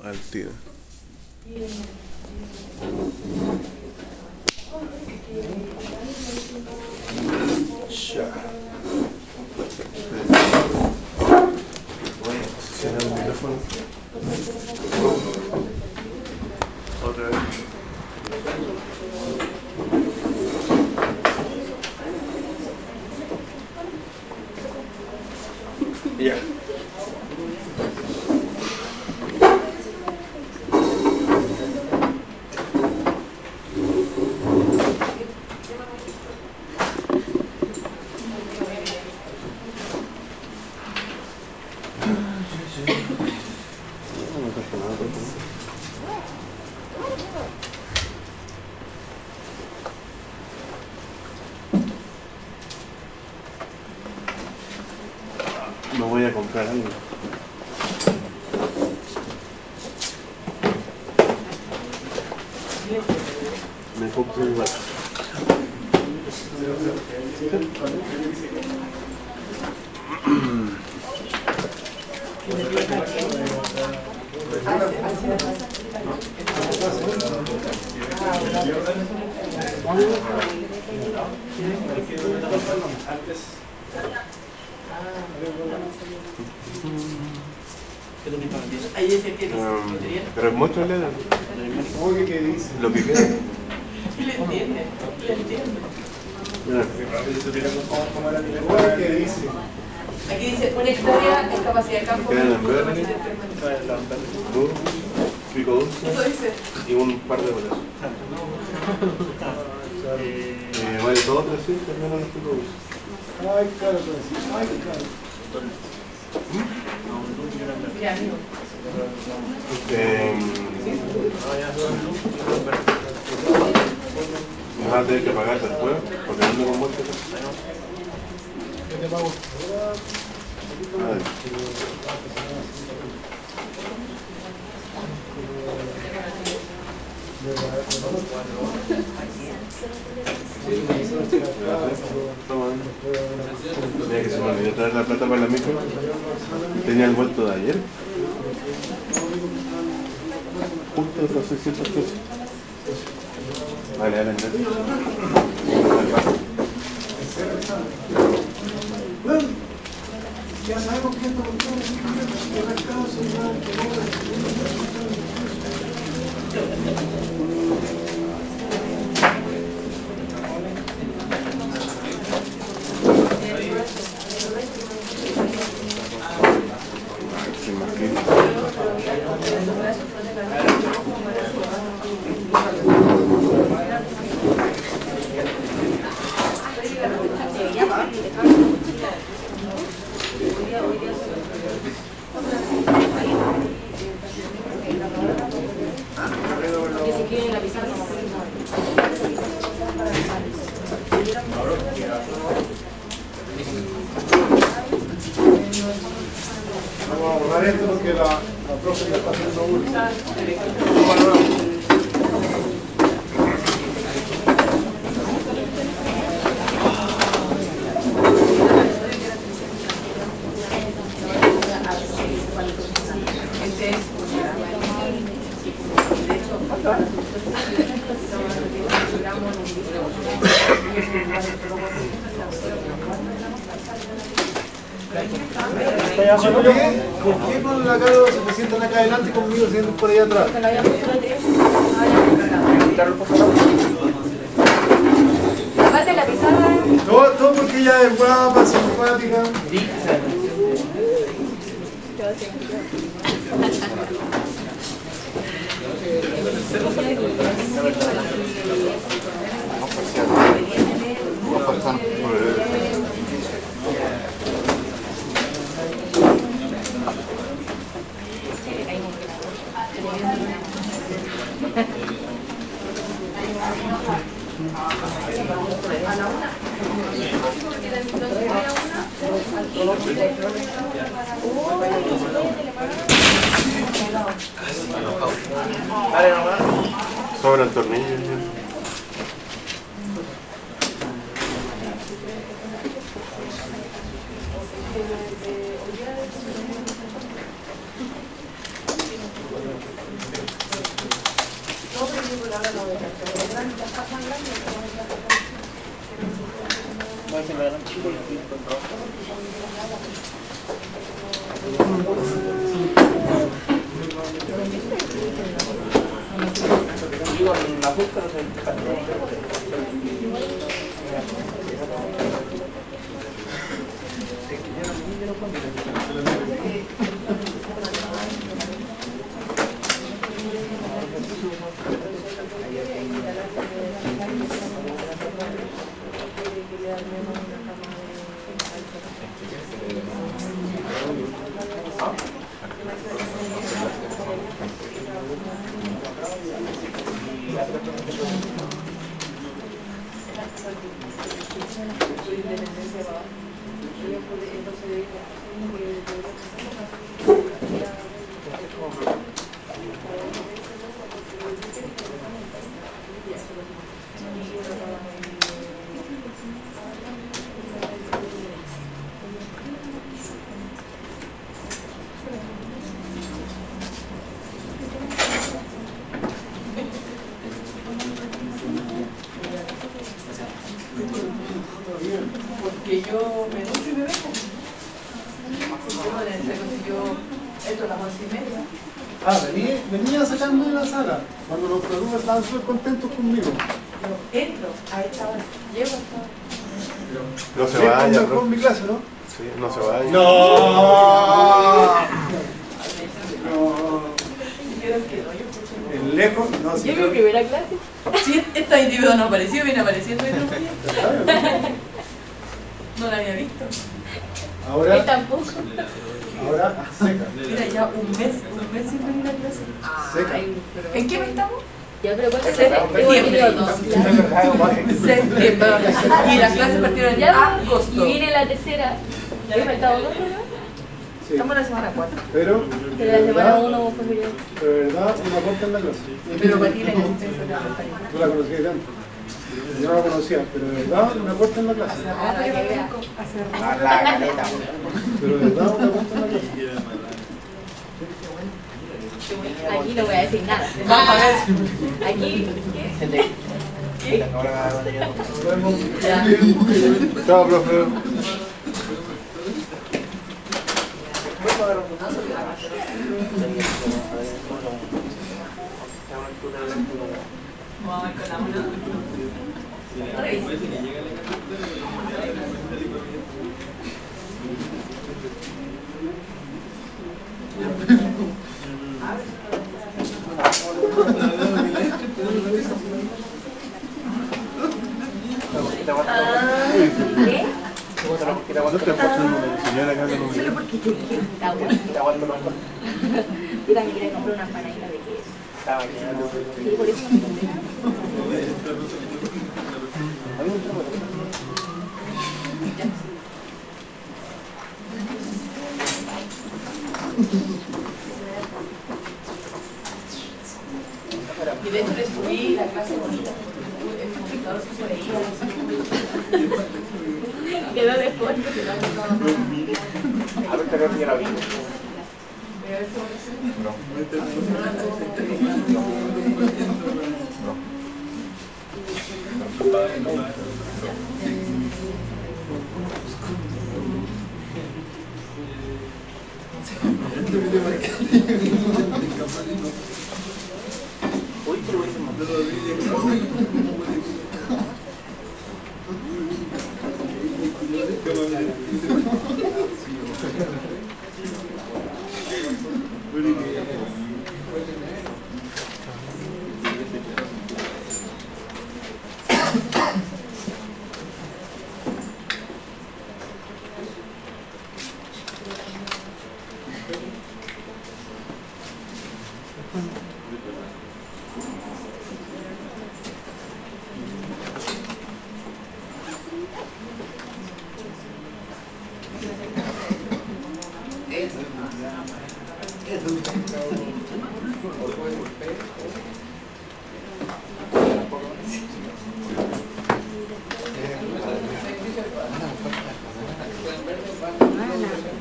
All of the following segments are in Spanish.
al tiro. Ya. Voy a posicionar el micrófono. Otra vez. Ya. Me voy a comprar algo. Me compro igual. Pero es mucho leer. ¿Qué dice? Lo que queda. Le entiende, le entiende. Mira. ¿Qué dice? Aquí dice, una historia en capacidad de campo. Quedan en verde. Duro, pico dulce Eso dice. y un par de bolas. Vale, todo 300 menos los pico dulce. Ay, claro, ay, claro. Ya, amigo. Me vas a tener que pagar después porque no tengo muerto. ¿Qué te pago? Mira que se me olvidó traer la plata para la micro. Tenía el vuelto de ayer. Justo los 600 pesos. Vale, dale, Bueno, ya sabemos que esto es mercado central. Vamos a borrar esto porque la profe ya está haciendo uno. ¿Por qué con la cara se sientan acá adelante y conmigo se sientan por ahí atrás? Aparte la pizarra. Todo porque ella es guapa, simpática. Sobra el tornillo. Porque yo me ducho y me vengo. Esto a las 11:30. Ah, venía sacando de la sala, cuando los alumnos estaban súper contentos conmigo. Yo entro a esta hora, llego a esta hora. No se Sí, vaya, con mi clase, ¿no? Sí, no se vaya. No. Creo que no, yo escucho. En lejos, no sé. Yo mi primera clase. Sí, esta individuo no apareció, viene apareciendo en otro día. No la había visto. Él Ahora, tampoco. ahora, seca. Mira, ya un mes sin venir a clase. Seca. ¿En qué mes estamos? Ya, pero ¿cuánto Septiembre. Septiembre. Y las clases partieron en Ya, agosto. y viene la tercera. ¿He faltado dos, no? Sí. Estamos en la semana 4. Pero, De la semana 1 fue feriado. de verdad, una corta en la clase. Pero para ti la existencia de la compañía. Tú la conocías de antes. Yo no la conocía, pero de verdad, una corta en la clase. Ahora que vea. Pero de verdad, una corta en la clase. Aquí no voy a decir nada. Vamos a ver. Aquí, Ya. Chao, profe. Vamos a ver con la una. Revisa. ¿qué? No te pasando, señora, acá no Solo porque te quiero. Está bueno. Yo también quería comprar una empanadita de queso. Sí, por eso. Y de hecho le subí la clase bonita. El computador se veía. Quedó después.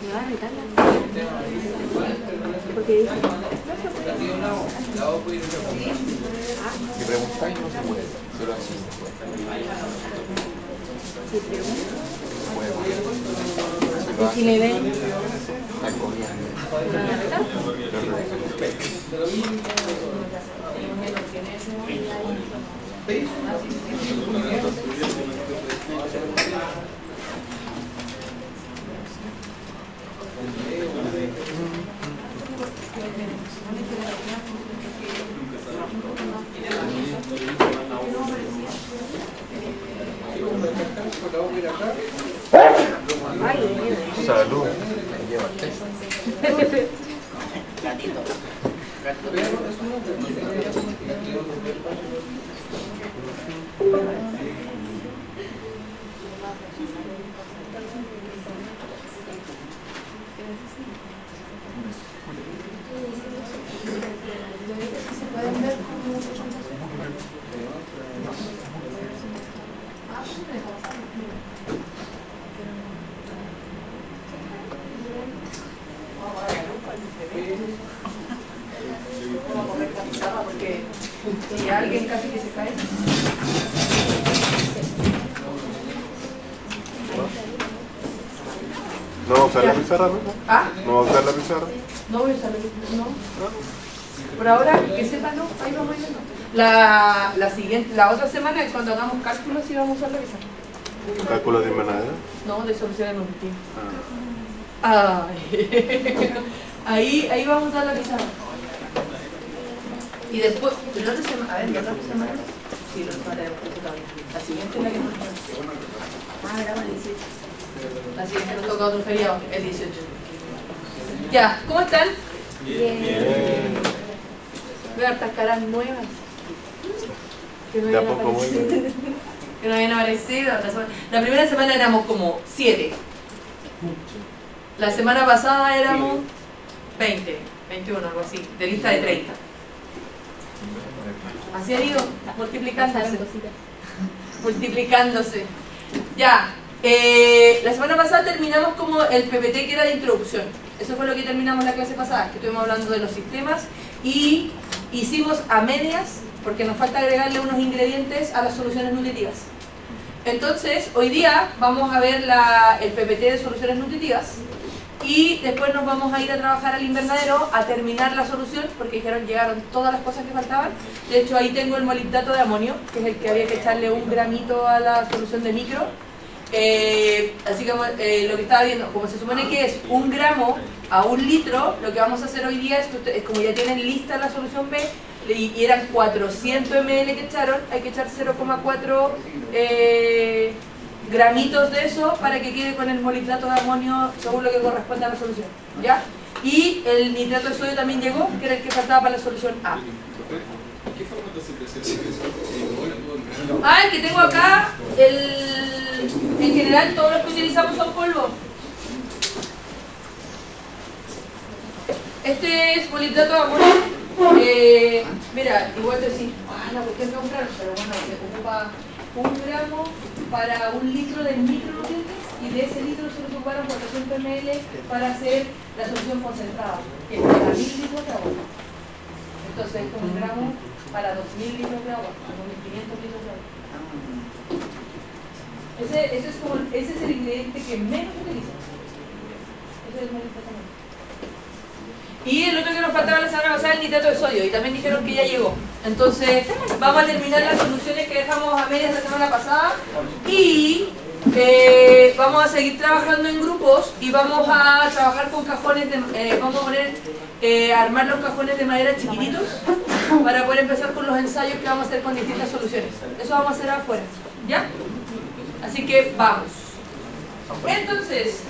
Me va a retar porque dice, Si preguntáis no se puede, solo así se puede. Si pregunto. Se puede. ¿Y si me ven? La comida. Salud. Gatito. Vamos a correr la pizarra porque si alguien casi que se cae. ¿No va a usar la pizarra, no? ¿Ah? ¿No va a usar la pizarra? No voy a usar la pizarra, no. Por ahora, que sepan, no, ahí vamos viendo. La otra semana es cuando hagamos cálculos y vamos a usar la pizarra. ¿Cálculo de invernadero? No, de soluciones nutritivas. Ah. Ay. Ahí vamos a usar la pizarra. Y después, la otra semana, a ver, la otra semana. Sí, la otra semana. La siguiente es la que nos toca. Ah, graba el 18. La siguiente nos toca otro feriado, el 18. Ya, ¿cómo están? Bien. Veo hartas caras nuevas. Que no De a habían poco aparecido. vuelve. Que no habían aparecido. La primera semana éramos como 7. La semana pasada éramos 20, 21, algo así, de lista de 30. Así han ido multiplicándose. Multiplicándose. Ya, la semana pasada terminamos como el PPT que era de introducción. Eso fue lo que terminamos la clase pasada, que estuvimos hablando de los sistemas y hicimos a medias porque nos falta agregarle unos ingredientes a las soluciones nutritivas. Entonces, hoy día vamos a ver el PPT de soluciones nutritivas y después nos vamos a ir a trabajar al invernadero a terminar la solución porque llegaron todas las cosas que faltaban. De hecho, ahí tengo el molibdato de amonio, que es el que había que echarle 1 gramito a la solución de micro. Así que lo que estaba viendo, como se supone que es 1 gramo a 1 litro, lo que vamos a hacer hoy día es como ya tienen lista la solución B y eran 400 ml que echaron, hay que echar 0,4 gramitos de eso para que quede con el molibdato de amonio según lo que corresponde a la solución, ¿ya? Y el nitrato de sodio también llegó, que era el que faltaba para la solución A. ¿Qué formato se presenta eso? El que tengo acá, en general todos los que utilizamos son polvo. Este es molibdato de amonio. Mira, igual te decís, la cuestión que compraron, pero bueno, se ocupa 1 gramo para 1 litro de micronutrientes y de ese litro se ocuparon 400 ml para hacer la solución concentrada, que es para 1000 litros de agua. Entonces, esto es 1 gramo para 2000 litros de agua, 2500 litros de agua. Ese es el ingrediente que menos utiliza. Ese es el molibdato de amonio. Y el otro que nos faltaba la semana pasada es el nitrato de sodio, y también dijeron que ya llegó. Entonces, vamos a terminar las soluciones que dejamos a medias la semana pasada y vamos a seguir trabajando en grupos y vamos a trabajar con cajones, vamos a armar los cajones de madera chiquititos para poder empezar con los ensayos que vamos a hacer con distintas soluciones. Eso vamos a hacer afuera, ¿ya? Así que vamos. Entonces,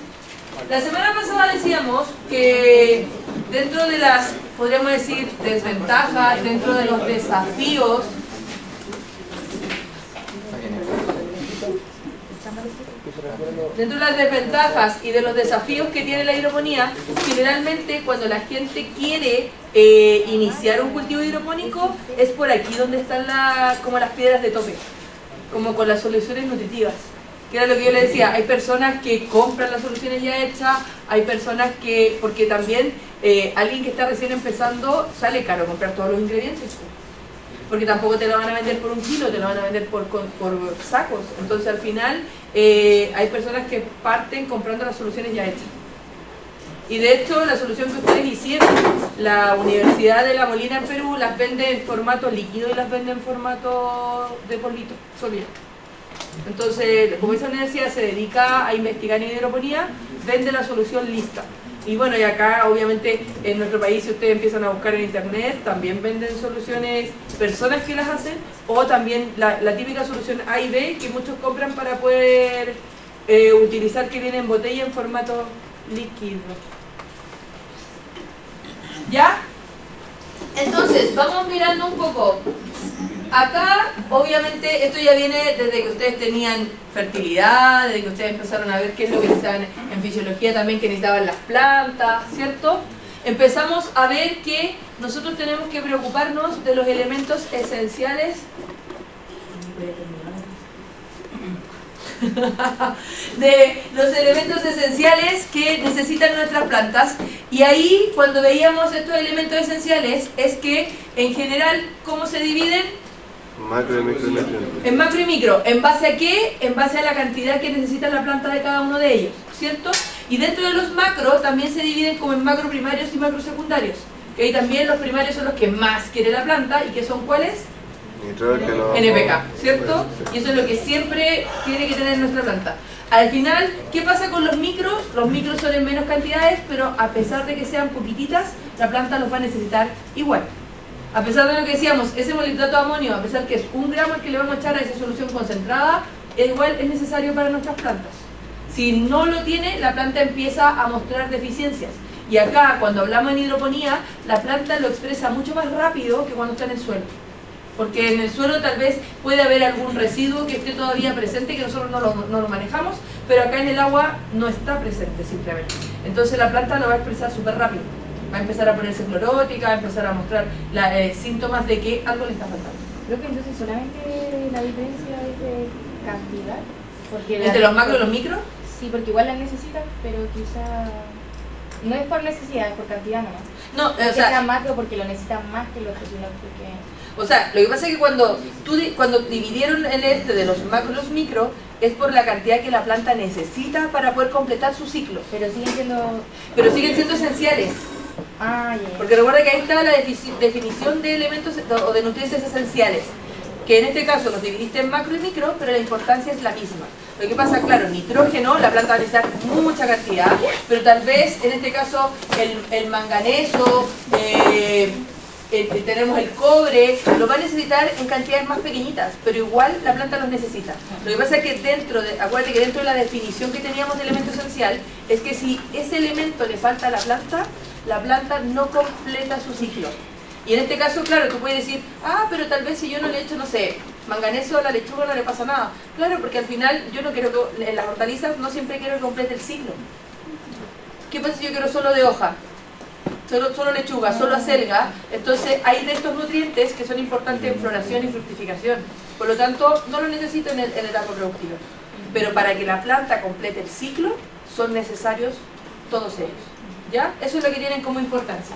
la semana pasada decíamos que dentro de las, podríamos decir, desventajas, dentro de los desafíos, dentro de las desventajas y de los desafíos que tiene la hidroponía, generalmente cuando la gente quiere iniciar un cultivo hidropónico es por aquí donde están como las piedras de tope, como con las soluciones nutritivas. Que era lo que yo le decía, hay personas que compran las soluciones ya hechas, hay personas que, porque también alguien que está recién empezando, sale caro comprar todos los ingredientes. porque tampoco te lo van a vender por 1 kilo, te lo van a vender por sacos. Entonces al final hay personas que parten comprando las soluciones ya hechas. Y de hecho la solución que ustedes hicieron, la Universidad de La Molina en Perú las vende en formato líquido y las vende en formato de polvito, sólido. Entonces, como esa universidad se dedica a investigar en hidroponía, vende la solución lista. Y bueno, y acá obviamente en nuestro país, si ustedes empiezan a buscar en internet, también venden soluciones, personas que las hacen, o también la típica solución A y B que muchos compran para poder utilizar, que viene en botella en formato líquido. ¿Ya? Entonces, vamos mirando un poco. Acá, obviamente, esto ya viene desde que ustedes tenían fertilidad, desde que ustedes empezaron a ver qué es lo que necesitaban en fisiología también, que necesitaban las plantas, ¿cierto? Empezamos a ver que nosotros tenemos que preocuparnos de los elementos esenciales de los elementos esenciales que necesitan nuestras plantas. Y ahí, cuando veíamos estos elementos esenciales, es que en general, ¿cómo se dividen? Macro y micronutrientes. En macro y micro. ¿En base a qué? En base a la cantidad que necesita la planta de cada uno de ellos, ¿cierto? Y dentro de los macros también se dividen como en macro primarios y macro secundarios. Que ahí también los primarios son los que más quiere la planta, y que son ¿cuáles? Nitrógeno. NPK, ¿cierto? Y eso es lo que siempre tiene que tener nuestra planta. Al final, ¿qué pasa con los micros? Los micros son en menos cantidades, pero a pesar de que sean poquititas, la planta los va a necesitar igual. A pesar de lo que decíamos, ese molitrato de amonio, a pesar que es 1 gramo el que le vamos a echar a esa solución concentrada, igual es necesario para nuestras plantas. Si no lo tiene, la planta empieza a mostrar deficiencias. Y acá, cuando hablamos en hidroponía, la planta lo expresa mucho más rápido que cuando está en el suelo. Porque en el suelo tal vez puede haber algún residuo que esté todavía presente, que nosotros no lo manejamos, pero acá en el agua no está presente simplemente. Entonces la planta lo va a expresar súper rápido. Va a empezar a ponerse clorótica, va a empezar a mostrar síntomas de que algo le está faltando. Creo que entonces solamente la diferencia es de cantidad. Porque ¿Entre los macro y los micro? Sí, porque igual las necesitan, pero quizá no es por necesidad, es por cantidad nomás. No, o Que sea, sea macro porque lo necesitan más que los sino porque... O sea, lo que pasa es que cuando dividieron el de los macro y los micro, es por la cantidad que la planta necesita para poder completar su ciclo. Pero siguen siendo... Pero siguen siendo esenciales. Ah, ya. Porque recuerda que ahí está la definición de elementos o de nutrientes esenciales. Que en este caso los dividiste en macro y micro, pero la importancia es la misma. Lo que pasa, claro, nitrógeno, la planta va a necesitar mucha cantidad, pero tal vez en este caso el manganeso, tenemos el cobre, lo va a necesitar en cantidades más pequeñitas, pero igual la planta los necesita. Lo que pasa es que acuérdate que dentro de la definición que teníamos de elemento esencial, es que si ese elemento le falta a la planta no completa su ciclo. Y en este caso, claro, tú puedes decir, pero tal vez si yo no le echo, no sé, manganeso a la lechuga no le pasa nada. Claro, porque al final yo no quiero que, en las hortalizas no siempre quiero que complete el ciclo. ¿Qué pasa si yo quiero solo de hoja? Solo lechuga, solo acelga, entonces hay de estos nutrientes que son importantes en floración y fructificación. Por lo tanto, no lo necesito en la etapa productiva. Pero para que la planta complete el ciclo, son necesarios todos ellos. ¿Ya? Eso es lo que tienen como importancia.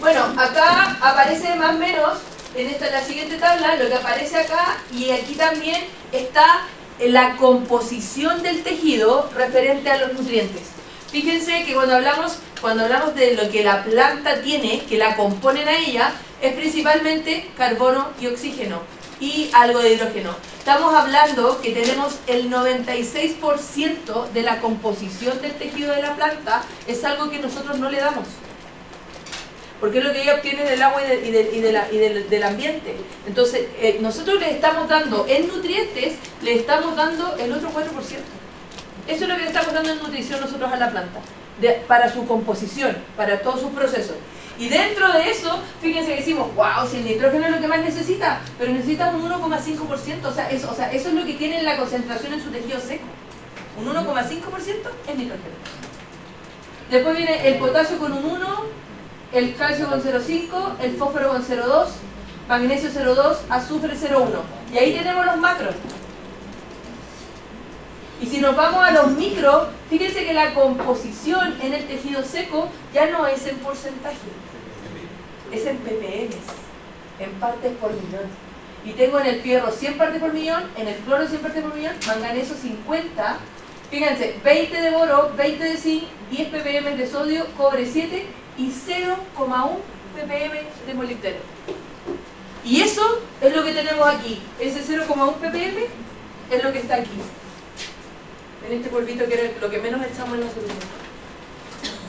Bueno, acá aparece más o menos, en la siguiente tabla, lo que aparece acá, y aquí también está la composición del tejido referente a los nutrientes. Fíjense que cuando hablamos de lo que la planta tiene, que la componen a ella, es principalmente carbono y oxígeno y algo de hidrógeno. Estamos hablando que tenemos el 96% de la composición del tejido de la planta, es algo que nosotros no le damos. Porque es lo que ella obtiene del agua y del ambiente. Entonces, nosotros le estamos dando en nutrientes, le estamos dando el otro 4%. Eso es lo que le estamos dando en nutrición nosotros a la planta, para su composición, para todos sus procesos. Y dentro de eso, fíjense que decimos, wow, si el nitrógeno es lo que más necesita, pero necesita un 1,5%, o sea, eso es lo que tiene la concentración en su tejido seco. Un 1,5% es nitrógeno. Después viene el potasio con un 1%, el calcio con 0,5, el fósforo con 0,2, magnesio 0,2, azufre 0,1. Y ahí tenemos los macros. Y si nos vamos a los micros, Fíjense que la composición en el tejido seco ya no es en porcentaje, es en ppm, en partes por millón. Y tengo en el fierro 100 partes por millón, en el cloro 100 partes por millón, manganeso 50, fíjense, 20 de boro, 20 de zinc, 10 ppm de sodio, cobre 7 y 0,1 ppm de molibdeno. Y eso es lo que tenemos aquí, ese 0,1 ppm es lo que está aquí, en este polvito que es lo que menos echamos en la solución.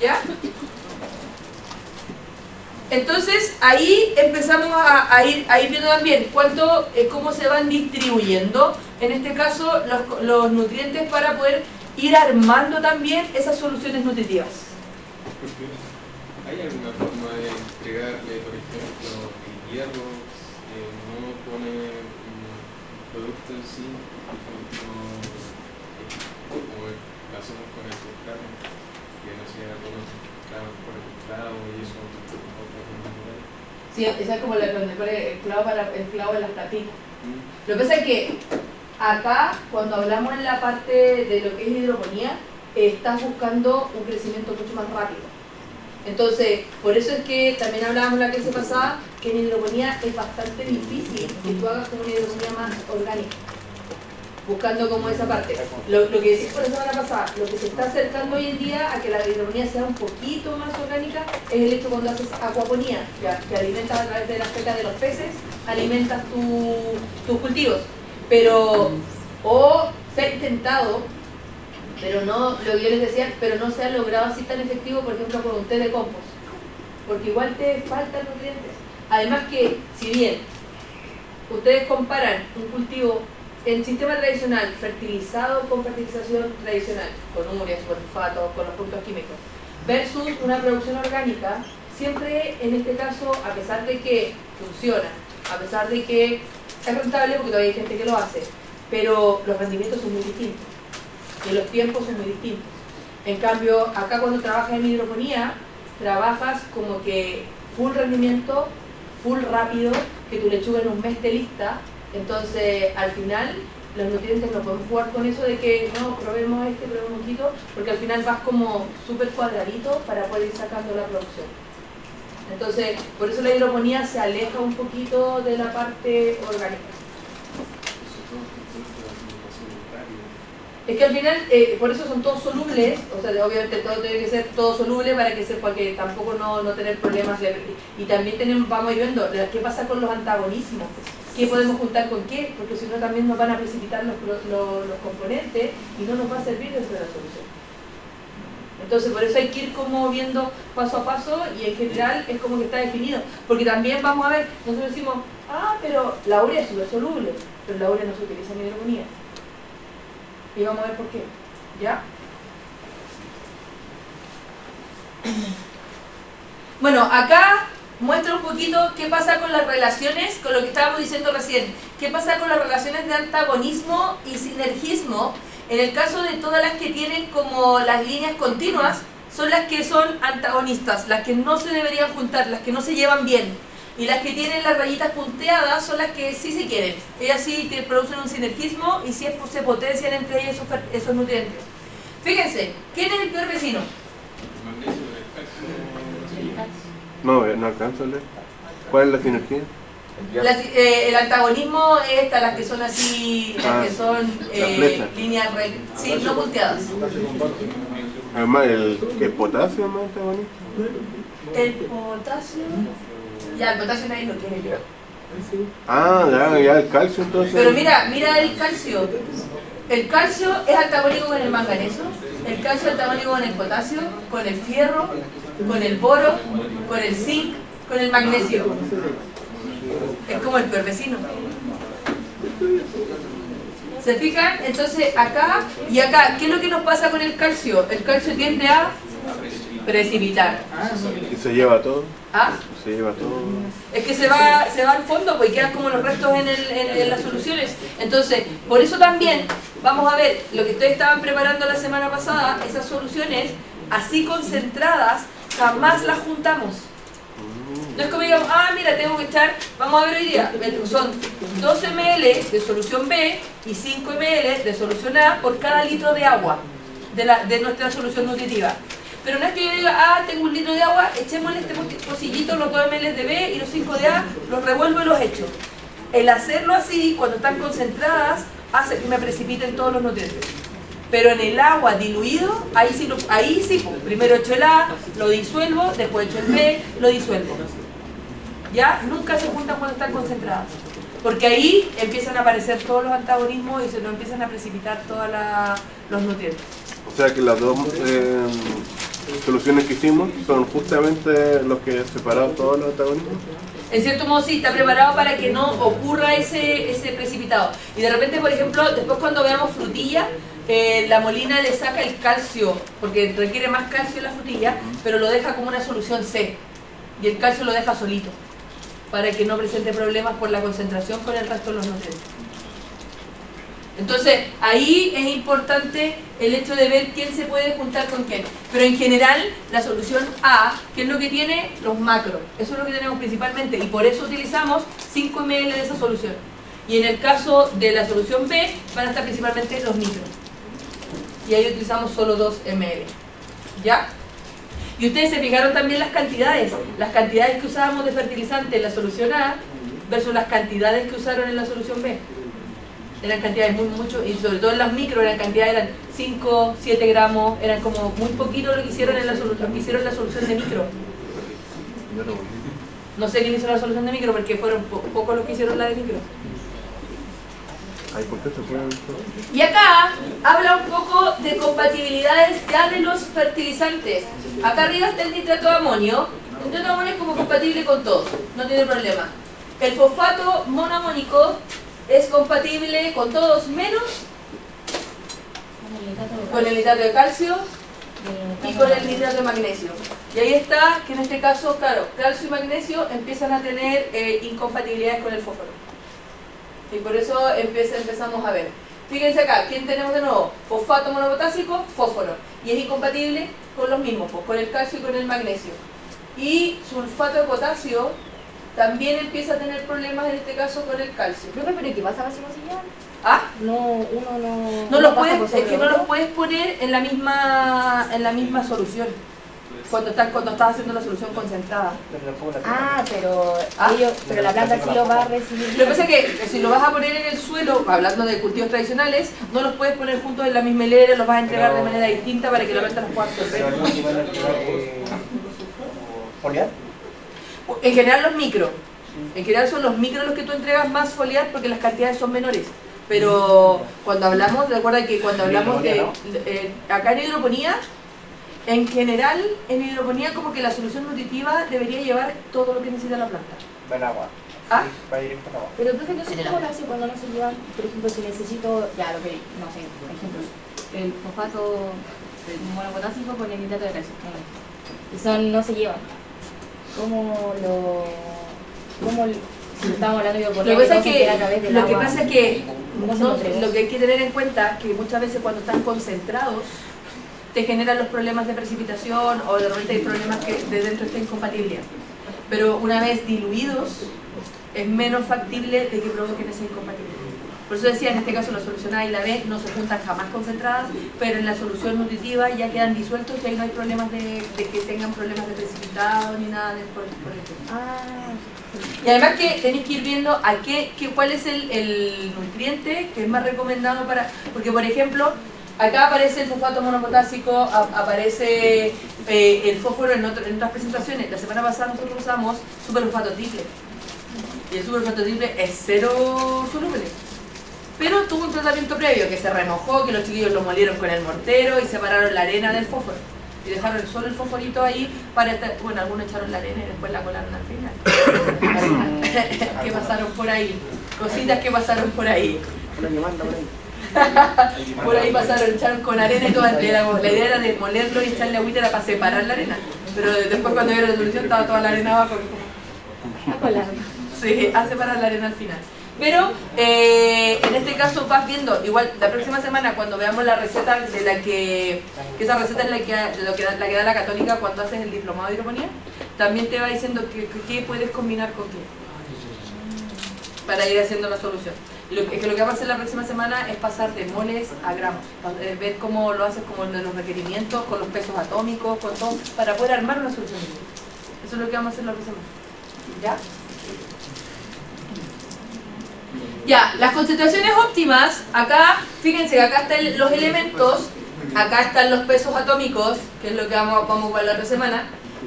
¿Ya? Entonces ahí empezamos a ir viendo también cómo se van distribuyendo, en este caso, los nutrientes para poder ir armando también esas soluciones nutritivas. ¿Hay alguna forma de entregarle, por ejemplo, el hierro? No pone un producto en sí, por ejemplo, como lo hacemos con el sulfato, que no sea como por el clavo y eso. Sí, esa es como la donde pone el clavo en las tapitas. Lo que pasa es que acá, cuando hablamos en la parte de lo que es hidroponía, estás buscando un crecimiento mucho más rápido. Entonces, por eso es que también hablábamos la clase pasada, que en hidroponía es bastante difícil que tú hagas como una hidroponía más orgánica, buscando como esa parte. Lo que decís por la semana pasada, lo que se está acercando hoy en día a que la hidroponía sea un poquito más orgánica es el hecho cuando haces acuaponía, que alimentas a través de las fecas de los peces, alimentas tus cultivos. Pero, o se ha intentado, pero no, lo que yo les decía, pero no se ha logrado así tan efectivo, por ejemplo, con un té de compost, porque igual te faltan nutrientes. Además que, si bien ustedes comparan un cultivo en sistema tradicional, fertilizado con fertilización tradicional, con ureas, con fosfatos, con los productos químicos, versus una producción orgánica, siempre en este caso, a pesar de que funciona, a pesar de que es rentable, porque todavía hay gente que lo hace, pero los rendimientos son muy distintos y los tiempos son muy distintos. En cambio, acá cuando trabajas en hidroponía, trabajas como que full rendimiento, full rápido, que tu lechuga en un mes esté lista. Entonces, al final, los nutrientes no podemos jugar con eso de que no, probemos un poquito, porque al final vas como súper cuadradito para poder ir sacando la producción. Entonces, por eso la hidroponía se aleja un poquito de la parte orgánica. Es que al final, por eso son todos solubles, o sea, obviamente todo tiene que ser todo soluble para que tampoco no tener problemas. Y también vamos viendo qué pasa con los antagonismos, qué podemos juntar con qué, porque si no también nos van a precipitar los componentes y no nos va a servir dentro de la solución. Entonces por eso hay que ir como viendo paso a paso y en general es como que está definido, porque también vamos a ver, nosotros decimos, pero la urea es súper soluble, pero la urea no se utiliza en hidroponía. Y vamos a ver por qué. ¿Ya? Bueno, acá muestra un poquito qué pasa con las relaciones, con lo que estábamos diciendo recién. ¿Qué pasa con las relaciones de antagonismo y sinergismo? En el caso de todas las que tienen como las líneas continuas, son las que son antagonistas, las que no se deberían juntar, las que no se llevan bien. Y las que tienen las rayitas punteadas son las que sí se quieren. Ellas sí te producen un sinergismo y sí se potencian entre ellos esos nutrientes. Fíjense, ¿quién es el peor vecino? No alcanzo a leer. ¿Cuál es la sinergia? El antagonismo es estas, las que son así, las que son líneas sí, no punteadas. Además, ¿el potasio es más antagonista? El potasio... Ya, el potasio nadie lo quiere yo. Ya, el calcio entonces. Pero mira el calcio. El calcio es antagónico con el manganeso, el calcio es antagónico con el potasio, con el fierro, con el boro, con el zinc, con el magnesio. Es como el peor vecino. ¿Se fijan? Entonces acá y acá, ¿qué es lo que nos pasa con el calcio? El calcio tiende a precipitar. ¿Y se lleva todo? ¿Ah? Se lleva todo. Es que se va al fondo, pues quedan como los restos en las soluciones. Entonces, por eso también vamos a ver lo que ustedes estaban preparando la semana pasada, esas soluciones así concentradas, jamás las juntamos. No es como digamos, mira, tengo que echar, vamos a ver hoy día, son 2 ml de solución B y 5 ml de solución A por cada litro de agua. de nuestra solución nutritiva. Pero no es que yo diga, ah, tengo 1 litro de agua, echémosle este pocillito, los 2 ml de B y los 5 de A, los revuelvo y los echo. El hacerlo así, cuando están concentradas, hace que me precipiten todos los nutrientes. Pero en el agua diluido, ahí sí, pues, primero echo el A, lo disuelvo, después echo el B, lo disuelvo. ¿Ya? Nunca se juntan cuando están concentradas. Porque ahí empiezan a aparecer todos los antagonismos y se nos empiezan a precipitar todos los nutrientes. O sea que las dos soluciones que hicimos son justamente los que separaron todos los antagonismos. En cierto modo sí, está preparado para que no ocurra ese precipitado. Y de repente, por ejemplo, después cuando veamos frutilla, la molina le saca el calcio, porque requiere más calcio la frutilla, pero lo deja como una solución C. Y el calcio lo deja solito, para que no presente problemas por la concentración con el resto de los nutrientes. Entonces, ahí es importante el hecho de ver quién se puede juntar con quién. Pero en general, la solución A, ¿qué es lo que tiene? Los macros. Eso es lo que tenemos principalmente. Y por eso utilizamos 5 ml de esa solución. Y en el caso de la solución B, van a estar principalmente los micros. Y ahí utilizamos solo 2 ml. ¿Ya? Y ustedes se fijaron también las cantidades. Las cantidades que usábamos de fertilizante en la solución A versus las cantidades que usaron en la solución B. Eran cantidades mucho, y sobre todo en las micro eran cantidades, eran 5, 7 gramos, eran como muy poquito lo que hicieron en la solución de micro. No sé quién hizo la solución de micro porque fueron pocos los que hicieron la de micro. ¿Por qué se pueden? Y acá habla un poco de compatibilidades ya de los fertilizantes. Acá arriba está el nitrato de amonio. El nitrato de amonio es como compatible con todo, no tiene problema. El fosfato monoamónico es compatible con todos menos con el nitrato de calcio y con el nitrato de magnesio. Y ahí está que en este caso, claro, calcio y magnesio empiezan a tener incompatibilidades con el fósforo. Y por eso empezamos a ver. Fíjense acá, ¿quién tenemos de nuevo? Fosfato monopotásico, fósforo. Y es incompatible con los mismos, pues, con el calcio y con el magnesio. Y sulfato de potasio también empieza a tener problemas en este caso con el calcio. Profe, pero ¿qué pasa si no se llevan? ¿Ah? Uno No los pasa puedes, por es que no sobre los puedes poner en la misma solución. Cuando estás haciendo la solución concentrada. pero la planta sí lo va a recibir. Lo que pasa es que si lo vas a poner en el suelo, hablando de cultivos tradicionales, no los puedes poner juntos en la misma hilera, los vas a entregar de manera distinta para que la planta los pueda absorber. ¿Foliar? En general los micro. En general son los micros los que tú entregas más foliar porque las cantidades son menores. Pero cuando hablamos, recuerda que cuando hablamos de acá en hidroponía, en general, en hidroponía como que la solución nutritiva debería llevar todo lo que necesita la planta. Va el agua. ¿Ah? Va directo al agua. Pero profe, no sé cómo lo hace cuando no se llevan, por ejemplo, si necesito, ya lo que, no sé, por ejemplo, el fosfato monopotásico con el nitrato de calcio. No se llevan. Si estamos hablando de hidroponía, lo que pasa es que, a través del lo que agua, pasa es que ¿cómo se no, nutre? lo que hay que tener en cuenta es que muchas veces cuando están concentrados te generan los problemas de precipitación o de repente hay problemas que de dentro está incompatibilidad. Pero una vez diluidos es menos factible de que provoquen esa incompatibilidad. Por eso decía, en este caso la solución A y la B no se juntan jamás concentradas, pero en la solución nutritiva ya quedan disueltos y ahí no hay problemas de que tengan problemas de precipitado ni nada por el estilo. Y además que tenéis que ir viendo a cuál es el nutriente que es más recomendado para... Porque por ejemplo, acá aparece el fosfato monopotásico, aparece el fósforo en otras presentaciones. La semana pasada nosotros usamos superfosfato triple. Y el superfosfato triple es cero soluble. Pero tuvo un tratamiento previo que se remojó, que los chiquillos lo molieron con el mortero y separaron la arena del fósforo. Y dejaron solo el fosforito ahí para estar... Bueno, algunos echaron la arena y después la colaron al final. ¿Qué pasaron por ahí? Cositas que pasaron por ahí. Por ahí pasaron, echaron con arena y toda la idea era de molerlo y echarle agüita era para separar la arena. Pero después cuando vieron la solución estaba toda la arena abajo. Sí, a separar la arena al final. Pero en este caso vas viendo, igual la próxima semana cuando veamos la receta de la que esa receta es la que da la Católica cuando haces el diplomado de hidroponía, también te va diciendo qué puedes combinar con qué para ir haciendo la solución. Es que lo que vamos a hacer la próxima semana es pasar de moles a gramos, ver cómo lo haces como de los requerimientos, con los pesos atómicos, con todo, para poder armar una solución. Eso es lo que vamos a hacer la próxima semana. ¿Ya? Ya, las concentraciones óptimas, acá, fíjense que acá están los elementos, acá están los pesos atómicos, que es lo que vamos a ver la otra semana,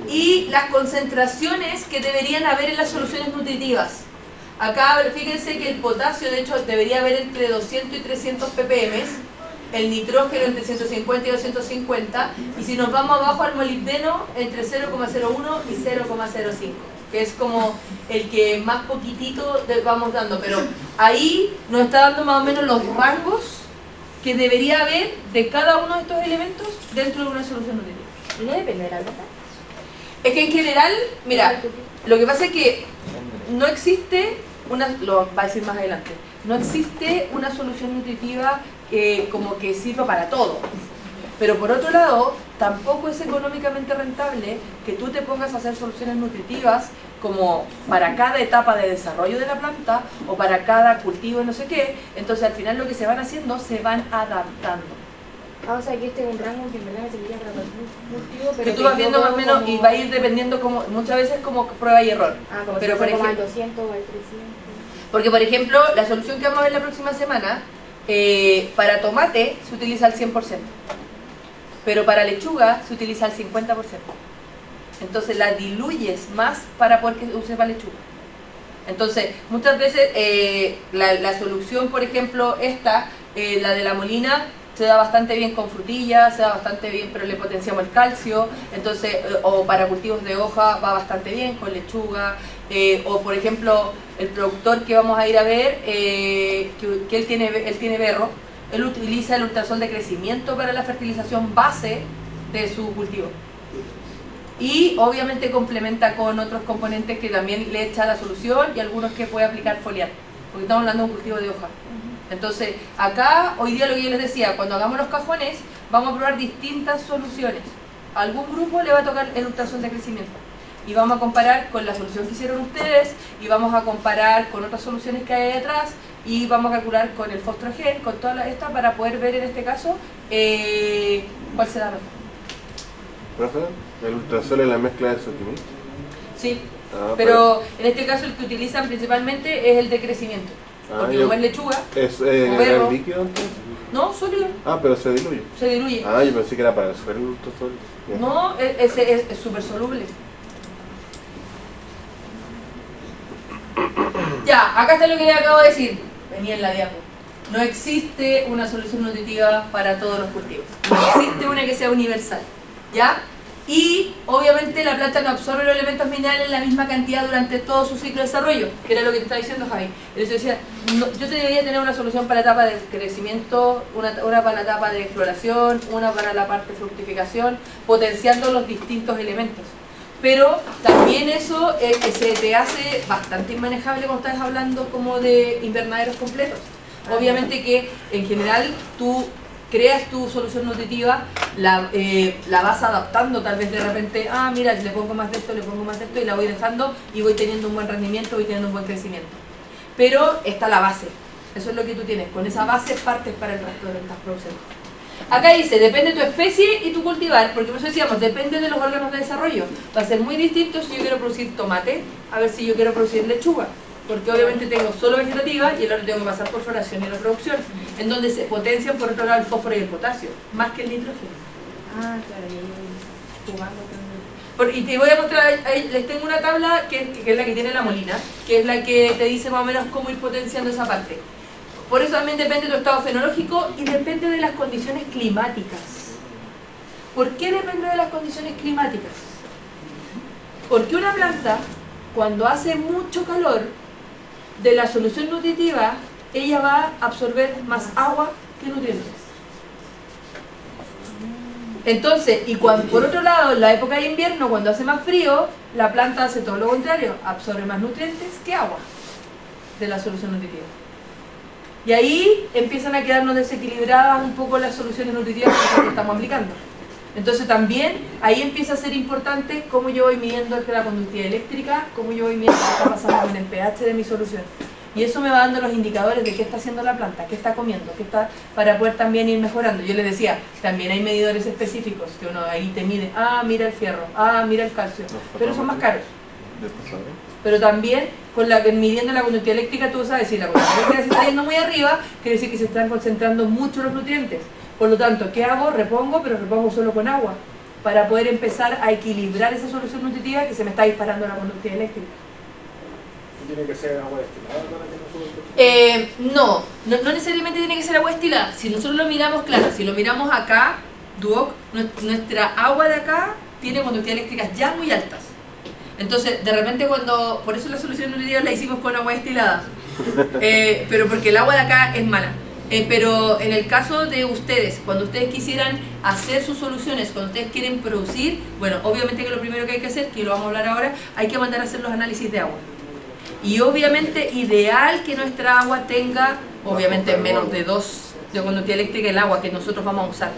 y las concentraciones que deberían haber en las soluciones nutritivas. Acá fíjense que el potasio de hecho debería haber entre 200 y 300 ppm, el nitrógeno entre 150 y 250, y si nos vamos abajo al molibdeno entre 0,01 y 0,05, que es como el que más poquitito vamos dando, pero ahí nos está dando más o menos los rangos que debería haber de cada uno de estos elementos dentro de una solución nutritiva. ¿No depende de la nota? Es que en general, mira, lo que pasa es que no existe lo va a decir más adelante, no existe una solución nutritiva como que sirva para todo. Pero por otro lado, tampoco es económicamente rentable que tú te pongas a hacer soluciones nutritivas como para cada etapa de desarrollo de la planta o para cada cultivo y no sé qué. Entonces al final lo que se van haciendo, se van adaptando. Ah, o sea que este es un rango que en verdad me serviría para cualquier cultivo, pero que tú vas viendo más o menos como... y va a ir dependiendo como, muchas veces como prueba y error. Ah, como pero si por ejemplo, ejemplo, al 200 o al 300. Porque por ejemplo, la solución que vamos a ver la próxima semana, para tomate se utiliza el 100%, pero para lechuga se utiliza el 50%. Entonces la diluyes más para poder que uses para lechuga. Entonces, muchas veces la solución, por ejemplo, la de la Molina, se da bastante bien con frutillas, se da bastante bien, pero le potenciamos el calcio. Entonces, o para cultivos de hoja va bastante bien con lechuga. O por ejemplo, el productor que vamos a ir a ver, que él tiene berro, él utiliza el ultrasol de crecimiento para la fertilización base de su cultivo. Y obviamente complementa con otros componentes que también le echa la solución y algunos que puede aplicar foliar, porque estamos hablando de un cultivo de hoja. Entonces, acá, hoy día lo que yo les decía, cuando hagamos los cajones, vamos a probar distintas soluciones. A algún grupo le va a tocar el ultrasol de crecimiento. Y vamos a comparar con la solución que hicieron ustedes, y vamos a comparar con otras soluciones que hay detrás, y vamos a calcular con el fostrogen, con toda esta, para poder ver en este caso cuál se da mejor. ¿Profe? ¿El ultrasol es la mezcla de Soquimich? Sí, pero en este caso el que utilizan principalmente es el de crecimiento. Porque como es lechuga, ¿es berro, líquido entonces? No, sólido. Ah, pero se diluye. Se diluye. Ah, yo pensé que era para el ultrasol. No, es súper soluble. Ya, acá está lo que les acabo de decir. Venía en la diapo. No existe una solución nutritiva para todos los cultivos. No existe una que sea universal. ¿Ya? Y obviamente la planta no absorbe los elementos minerales en la misma cantidad durante todo su ciclo de desarrollo, que era lo que te estaba diciendo Javi. Él decía, yo debería tener una solución para la etapa de crecimiento, una para la etapa de floración, una para la parte de fructificación, potenciando los distintos elementos. Pero también eso se te hace bastante inmanejable cuando estás hablando como de invernaderos completos. Obviamente que en general tú creas tu solución nutritiva, la vas adaptando tal vez de repente, mira, le pongo más de esto, y la voy dejando y voy teniendo un buen rendimiento, voy teniendo un buen crecimiento. Pero está la base, eso es lo que tú tienes, con esa base partes para el resto de lo que estás produciendo. Acá dice, depende de tu especie y tu cultivar, porque por eso decíamos, depende de los órganos de desarrollo. Va a ser muy distinto si yo quiero producir tomate, a ver si yo quiero producir lechuga. Porque obviamente tengo solo vegetativa y el otro tengo que pasar por floración y reproducción, en donde se potencian por otro lado el fósforo y el potasio, más que el nitrógeno. Ah, claro, y ahí jugando también. Y te voy a mostrar, ahí les tengo una tabla que es la que tiene la Molina, que es la que te dice más o menos cómo ir potenciando esa parte. Por eso también depende de tu estado fenológico y depende de las condiciones climáticas. ¿Por qué depende de las condiciones climáticas? Porque una planta, cuando hace mucho calor, de la solución nutritiva, ella va a absorber más agua que nutrientes. Entonces, por otro lado, en la época de invierno, cuando hace más frío, la planta hace todo lo contrario, absorbe más nutrientes que agua de la solución nutritiva. Y ahí empiezan a quedarnos desequilibradas un poco las soluciones nutritivas que estamos aplicando. Entonces también ahí empieza a ser importante cómo yo voy midiendo la conductividad eléctrica, cómo yo voy midiendo qué está pasando con el pH de mi solución. Y eso me va dando los indicadores de qué está haciendo la planta, qué está comiendo, qué está, para poder también ir mejorando. Yo les decía, también hay medidores específicos que uno ahí te mide, mira el fierro, mira el calcio, pero son más caros. Pero también midiendo la conductividad eléctrica tú sabes si la conductividad eléctrica se está yendo muy arriba, quiere decir que se están concentrando mucho los nutrientes. Por lo tanto, ¿qué hago? Repongo, pero repongo solo con agua, para poder empezar a equilibrar esa solución nutritiva que se me está disparando la conductividad eléctrica. ¿Tiene que ser agua destilada para que no suba el No necesariamente tiene que ser agua destilada. Si nosotros lo miramos, claro, si lo miramos acá, Duoc, nuestra agua de acá tiene conductividad eléctricas ya muy altas. Entonces, de repente por eso la solución nutritiva la hicimos con agua destilada. Pero porque el agua de acá es mala. Pero en el caso de ustedes, cuando ustedes quisieran hacer sus soluciones, cuando ustedes quieren producir, bueno, obviamente que lo primero que hay que hacer, que lo vamos a hablar ahora, hay que mandar a hacer los análisis de agua. Y obviamente ideal que nuestra agua tenga, obviamente menos de 2 de conductividad eléctrica el agua que nosotros vamos a usar.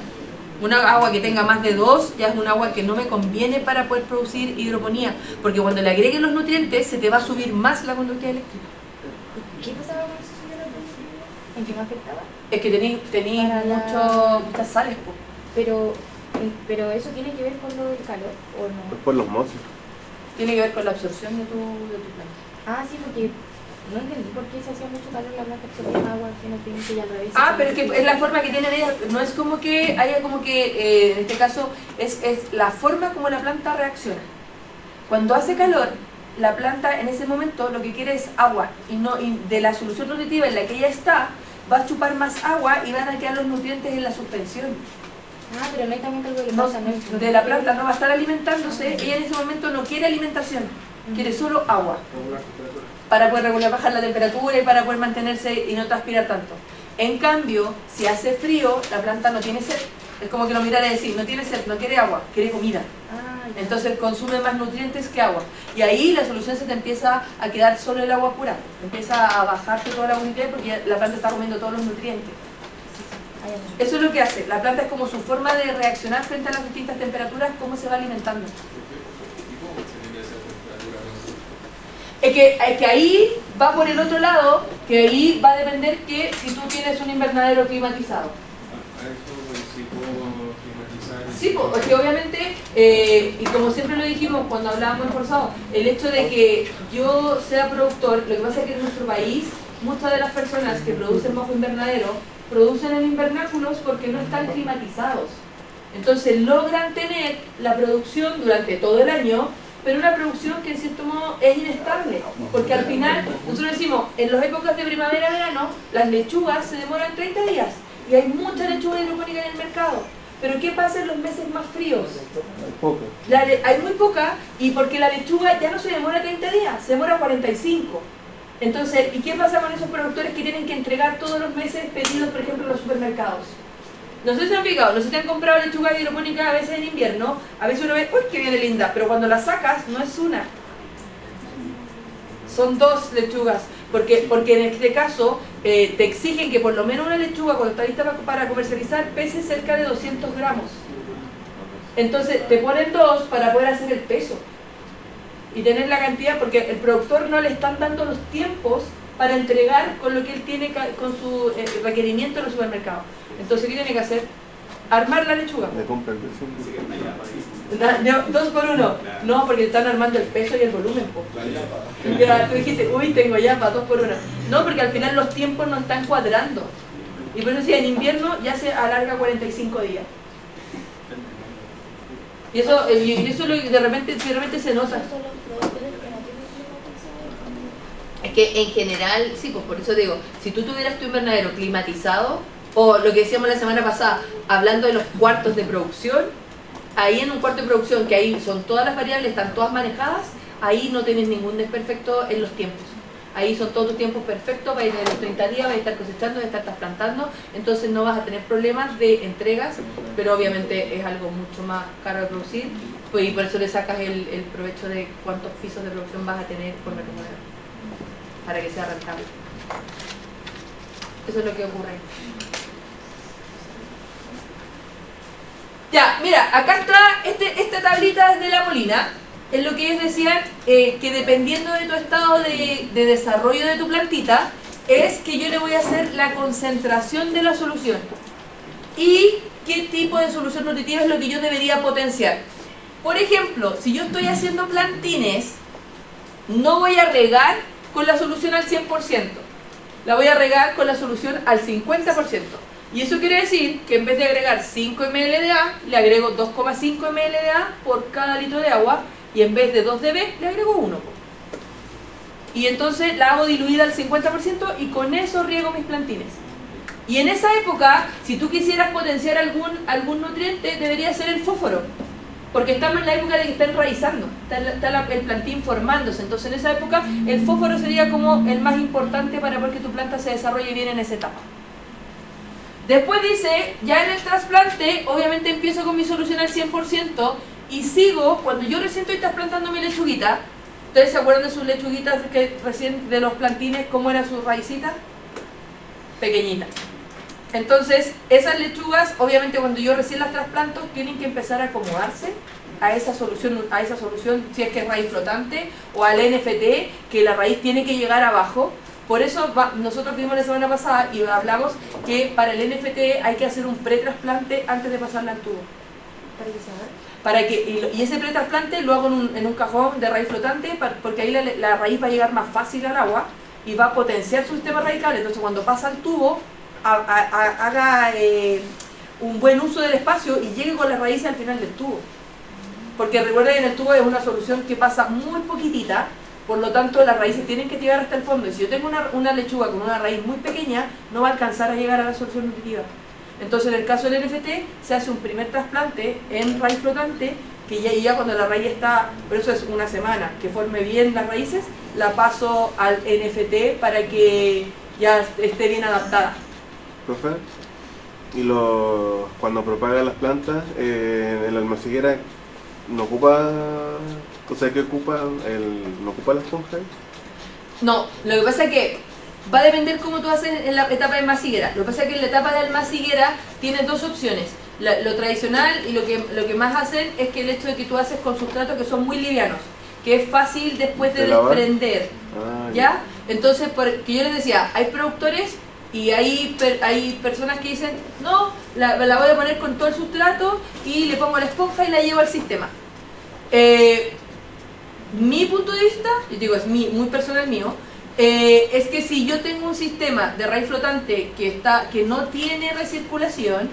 Una agua que tenga más de 2 ya es un agua que no me conviene para poder producir hidroponía, porque cuando le agreguen los nutrientes se te va a subir más la conductividad eléctrica. ¿Qué pasaba con eso, señora? ¿En qué me afectaba? Es que tenéis muchas sales, po. Pero eso tiene que ver con lo del calor, ¿o no? Por los mozos. Tiene que ver con la absorción de tu planta. Sí, porque no entendí por qué se hacía mucho calor la planta absorbía agua, que no tiene que ya al revés. Pero es que es la forma que tienen ellas, no es como que haya en este caso, es la forma como la planta reacciona. Cuando hace calor, la planta en ese momento lo que quiere es agua, y de la solución nutritiva en la que ella está, va a chupar más agua y van a quedar los nutrientes en la suspensión. Pero no hay también algo que No, pasa, ¿no? de la planta no va a estar alimentándose, ella en ese momento no quiere alimentación, quiere solo agua, para poder bajar la temperatura y para poder mantenerse y no transpirar tanto. En cambio, si hace frío, la planta no tiene sed. Es como que lo mirara y decir, no tiene sed, no quiere agua, quiere comida. Ya. Entonces consume más nutrientes que agua. Y ahí la solución se te empieza a quedar solo el agua pura. Empieza a bajarte toda la nutriente porque ya la planta está comiendo todos los nutrientes. Eso es lo que hace. La planta es como su forma de reaccionar frente a las distintas temperaturas, cómo se va alimentando. ¿Y cómo se tiene esa temperatura? Es que ahí va por el otro lado, que ahí va a depender que si tú tienes un invernadero climatizado. Si puedo climatizar. Sí, porque obviamente, y como siempre lo dijimos cuando hablábamos en forzado, el hecho de que yo sea productor, lo que pasa es que en nuestro país, muchas de las personas que producen bajo invernadero, producen en invernáculos porque no están climatizados. Entonces logran tener la producción durante todo el año, pero una producción que en cierto modo es inestable, porque al final, nosotros decimos, en las épocas de primavera-verano, las lechugas se demoran 30 días, y hay mucha lechuga hidropónica en el mercado. Pero ¿qué pasa en los meses más fríos? Hay muy poca, y porque la lechuga ya no se demora 30 días, se demora 45. Entonces, ¿y qué pasa con esos productores que tienen que entregar todos los meses pedidos, por ejemplo, en los supermercados? No sé si se han fijado, no sé si te han comprado lechuga hidropónica a veces en invierno, a veces uno ve, ¡uy, qué viene linda! Pero cuando la sacas, no es una. Son 2 lechugas, porque en este caso te exigen que por lo menos una lechuga, cuando está lista para comercializar, pese cerca de 200 gramos. Entonces, te ponen 2 para poder hacer el peso y tener la cantidad, porque el productor no le están dando los tiempos para entregar con lo que él tiene, con su requerimiento en los supermercados. Entonces, ¿qué tiene que hacer? Armar la lechuga. Me compra el vecino. 2 por 1. No, porque están armando el peso y el volumen. Ya, tú dijiste, uy, tengo ya para 2 por 1. No, porque al final los tiempos no están cuadrando. Y por eso, si en invierno ya se alarga 45 días. Y eso de repente se nota. Es que en general, sí, pues por eso digo, si tú tuvieras tu invernadero climatizado, o lo que decíamos la semana pasada, hablando de los cuartos de producción, ahí en un cuarto de producción, que ahí son todas las variables, están todas manejadas, ahí no tienes ningún desperfecto en los tiempos. Ahí son todos tus tiempos perfectos, vas a ir a los 30 días, vas a estar cosechando, vas a estar trasplantando, entonces no vas a tener problemas de entregas, pero obviamente es algo mucho más caro de producir, pues, y por eso le sacas el provecho de cuántos pisos de producción vas a tener por metro cuadrado, para que sea rentable. Eso es lo que ocurre. Ya, mira, acá está esta tablita de la Molina. es lo que ellos decían, que dependiendo de tu estado de desarrollo de tu plantita, es que yo le voy a hacer la concentración de la solución. Y qué tipo de solución nutritiva es lo que yo debería potenciar. Por ejemplo, si yo estoy haciendo plantines, no voy a regar con la solución al 100%. La voy a regar con la solución al 50%. Y eso quiere decir que en vez de agregar 5 ml de A, le agrego 2,5 ml de A por cada litro de agua, y en vez de 2 de B, le agrego 1. Y entonces la hago diluida al 50% y con eso riego mis plantines. Y en esa época, si tú quisieras potenciar algún nutriente, debería ser el fósforo. Porque estamos en la época de que está enraizando, está el plantín formándose. Entonces en esa época el fósforo sería como el más importante para que tu planta se desarrolle bien en esa etapa. Después dice, ya en el trasplante, obviamente empiezo con mi solución al 100% y sigo, cuando yo recién estoy trasplantando mi lechuguita. ¿Ustedes se acuerdan de sus lechuguitas que recién de los plantines, cómo era su raicita? Pequeñita. Entonces, esas lechugas, obviamente cuando yo recién las trasplanto, tienen que empezar a acomodarse a esa solución, si es que es raíz flotante, o al NFT, que la raíz tiene que llegar abajo. Por eso nosotros vimos la semana pasada y hablamos que para el NFT hay que hacer un pretrasplante antes de pasarla al tubo. Y ese pretrasplante lo hago en un cajón de raíz flotante, porque ahí la raíz va a llegar más fácil al agua y va a potenciar su sistema radical. Entonces cuando pasa al tubo, haga un buen uso del espacio y llegue con las raíces al final del tubo. Porque recuerden que en el tubo es una solución que pasa muy poquitita, por lo tanto las raíces tienen que llegar hasta el fondo. Y si yo tengo una lechuga con una raíz muy pequeña, no va a alcanzar a llegar a la solución nutritiva. Entonces en el caso del NFT se hace un primer trasplante en raíz flotante, que ya cuando la raíz está, por eso es una semana, que forme bien las raíces, la paso al NFT para que ya esté bien adaptada. Profe, y cuando propaga las plantas, en la almaciguera no ocupa, o sea, ¿qué ocupa? ¿No ocupa la esponja? No, lo que pasa es que va a depender cómo tú haces en la etapa de almaciguera. Lo que pasa es que en la etapa de almaciguera tienes dos opciones. Lo tradicional y lo que más hacen es que el hecho de que tú haces con sustratos que son muy livianos, que es fácil después de desprender. ¿Ya? Entonces, porque yo les decía, hay productores y hay personas que dicen, no, la voy a poner con todo el sustrato y le pongo la esponja y la llevo al sistema. Mi punto de vista, yo digo, es muy personal mío, es que si yo tengo un sistema de raíz flotante que no tiene recirculación,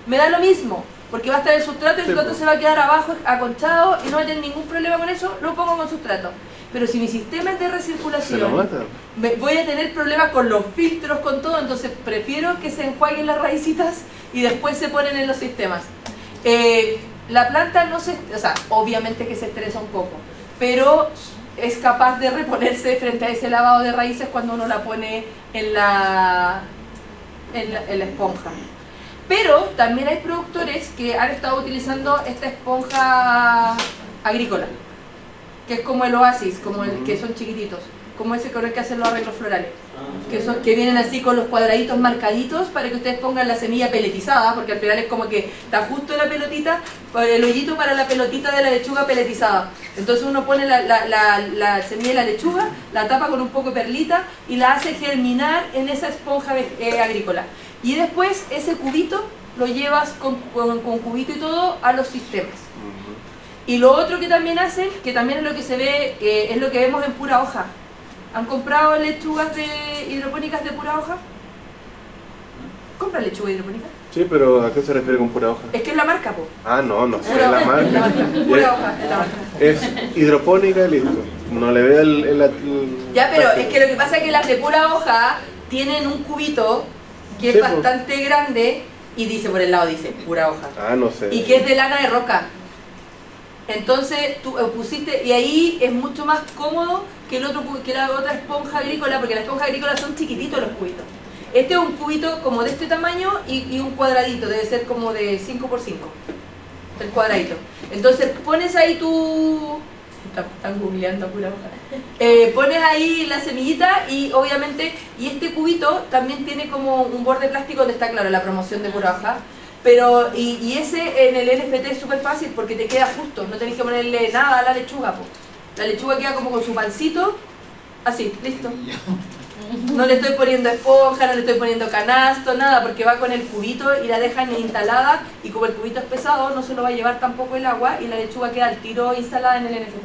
me da lo mismo, porque va a estar el sustrato y el sustrato se va a quedar abajo aconchado y no va a tener ningún problema con eso, lo pongo con sustrato. Pero si mi sistema es de recirculación, voy a tener problemas con los filtros, con todo, entonces prefiero que se enjuaguen las raícitas y después se ponen en los sistemas. La planta obviamente que se estresa un poco, pero es capaz de reponerse frente a ese lavado de raíces cuando uno la pone en la esponja. Pero también hay productores que han estado utilizando esta esponja agrícola, que es como el Oasis, que son chiquititos, como ese con el que hacen los arreglos florales, que vienen así con los cuadraditos marcaditos para que ustedes pongan la semilla peletizada, porque al final es como que está justo la pelotita, el hoyito para la pelotita de la lechuga peletizada. Entonces uno pone la semilla de la lechuga, la tapa con un poco de perlita y la hace germinar en esa esponja agrícola. Y después ese cubito lo llevas con cubito y todo a los sistemas. Y lo otro que también hacen, que también es lo que se ve, es lo que vemos en pura hoja. ¿Han comprado lechugas hidropónicas de pura hoja? ¿Compran lechuga hidropónica? Sí, pero ¿a qué se refiere con pura hoja? Es que es la marca, po. No sé la marca. Es la marca. Pura hoja, es la marca. Es hidropónica y listo. No le veo el Ya, pero es que lo que pasa es que las de pura hoja tienen un cubito que es bastante grande y por el lado dice pura hoja. No sé. Y que es de lana de roca. Entonces tú pusiste, y ahí es mucho más cómodo que la otra esponja agrícola, porque las esponjas agrícolas son chiquititos los cubitos. Este es un cubito como de este tamaño y un cuadradito, debe ser como de 5x5, el cuadradito. Entonces pones ahí están googleando pura hoja. Pones ahí la semillita y obviamente, y este cubito también tiene como un borde plástico donde está claro la promoción de pura hoja. Pero, y ese en el NFT es súper fácil porque te queda justo, no tenés que ponerle nada a la lechuga, po. La lechuga queda como con su pancito, así, listo. No le estoy poniendo esponja, no le estoy poniendo canasto, nada, porque va con el cubito y la dejan instalada, y como el cubito es pesado, no se lo va a llevar tampoco el agua y la lechuga queda al tiro instalada en el NFT.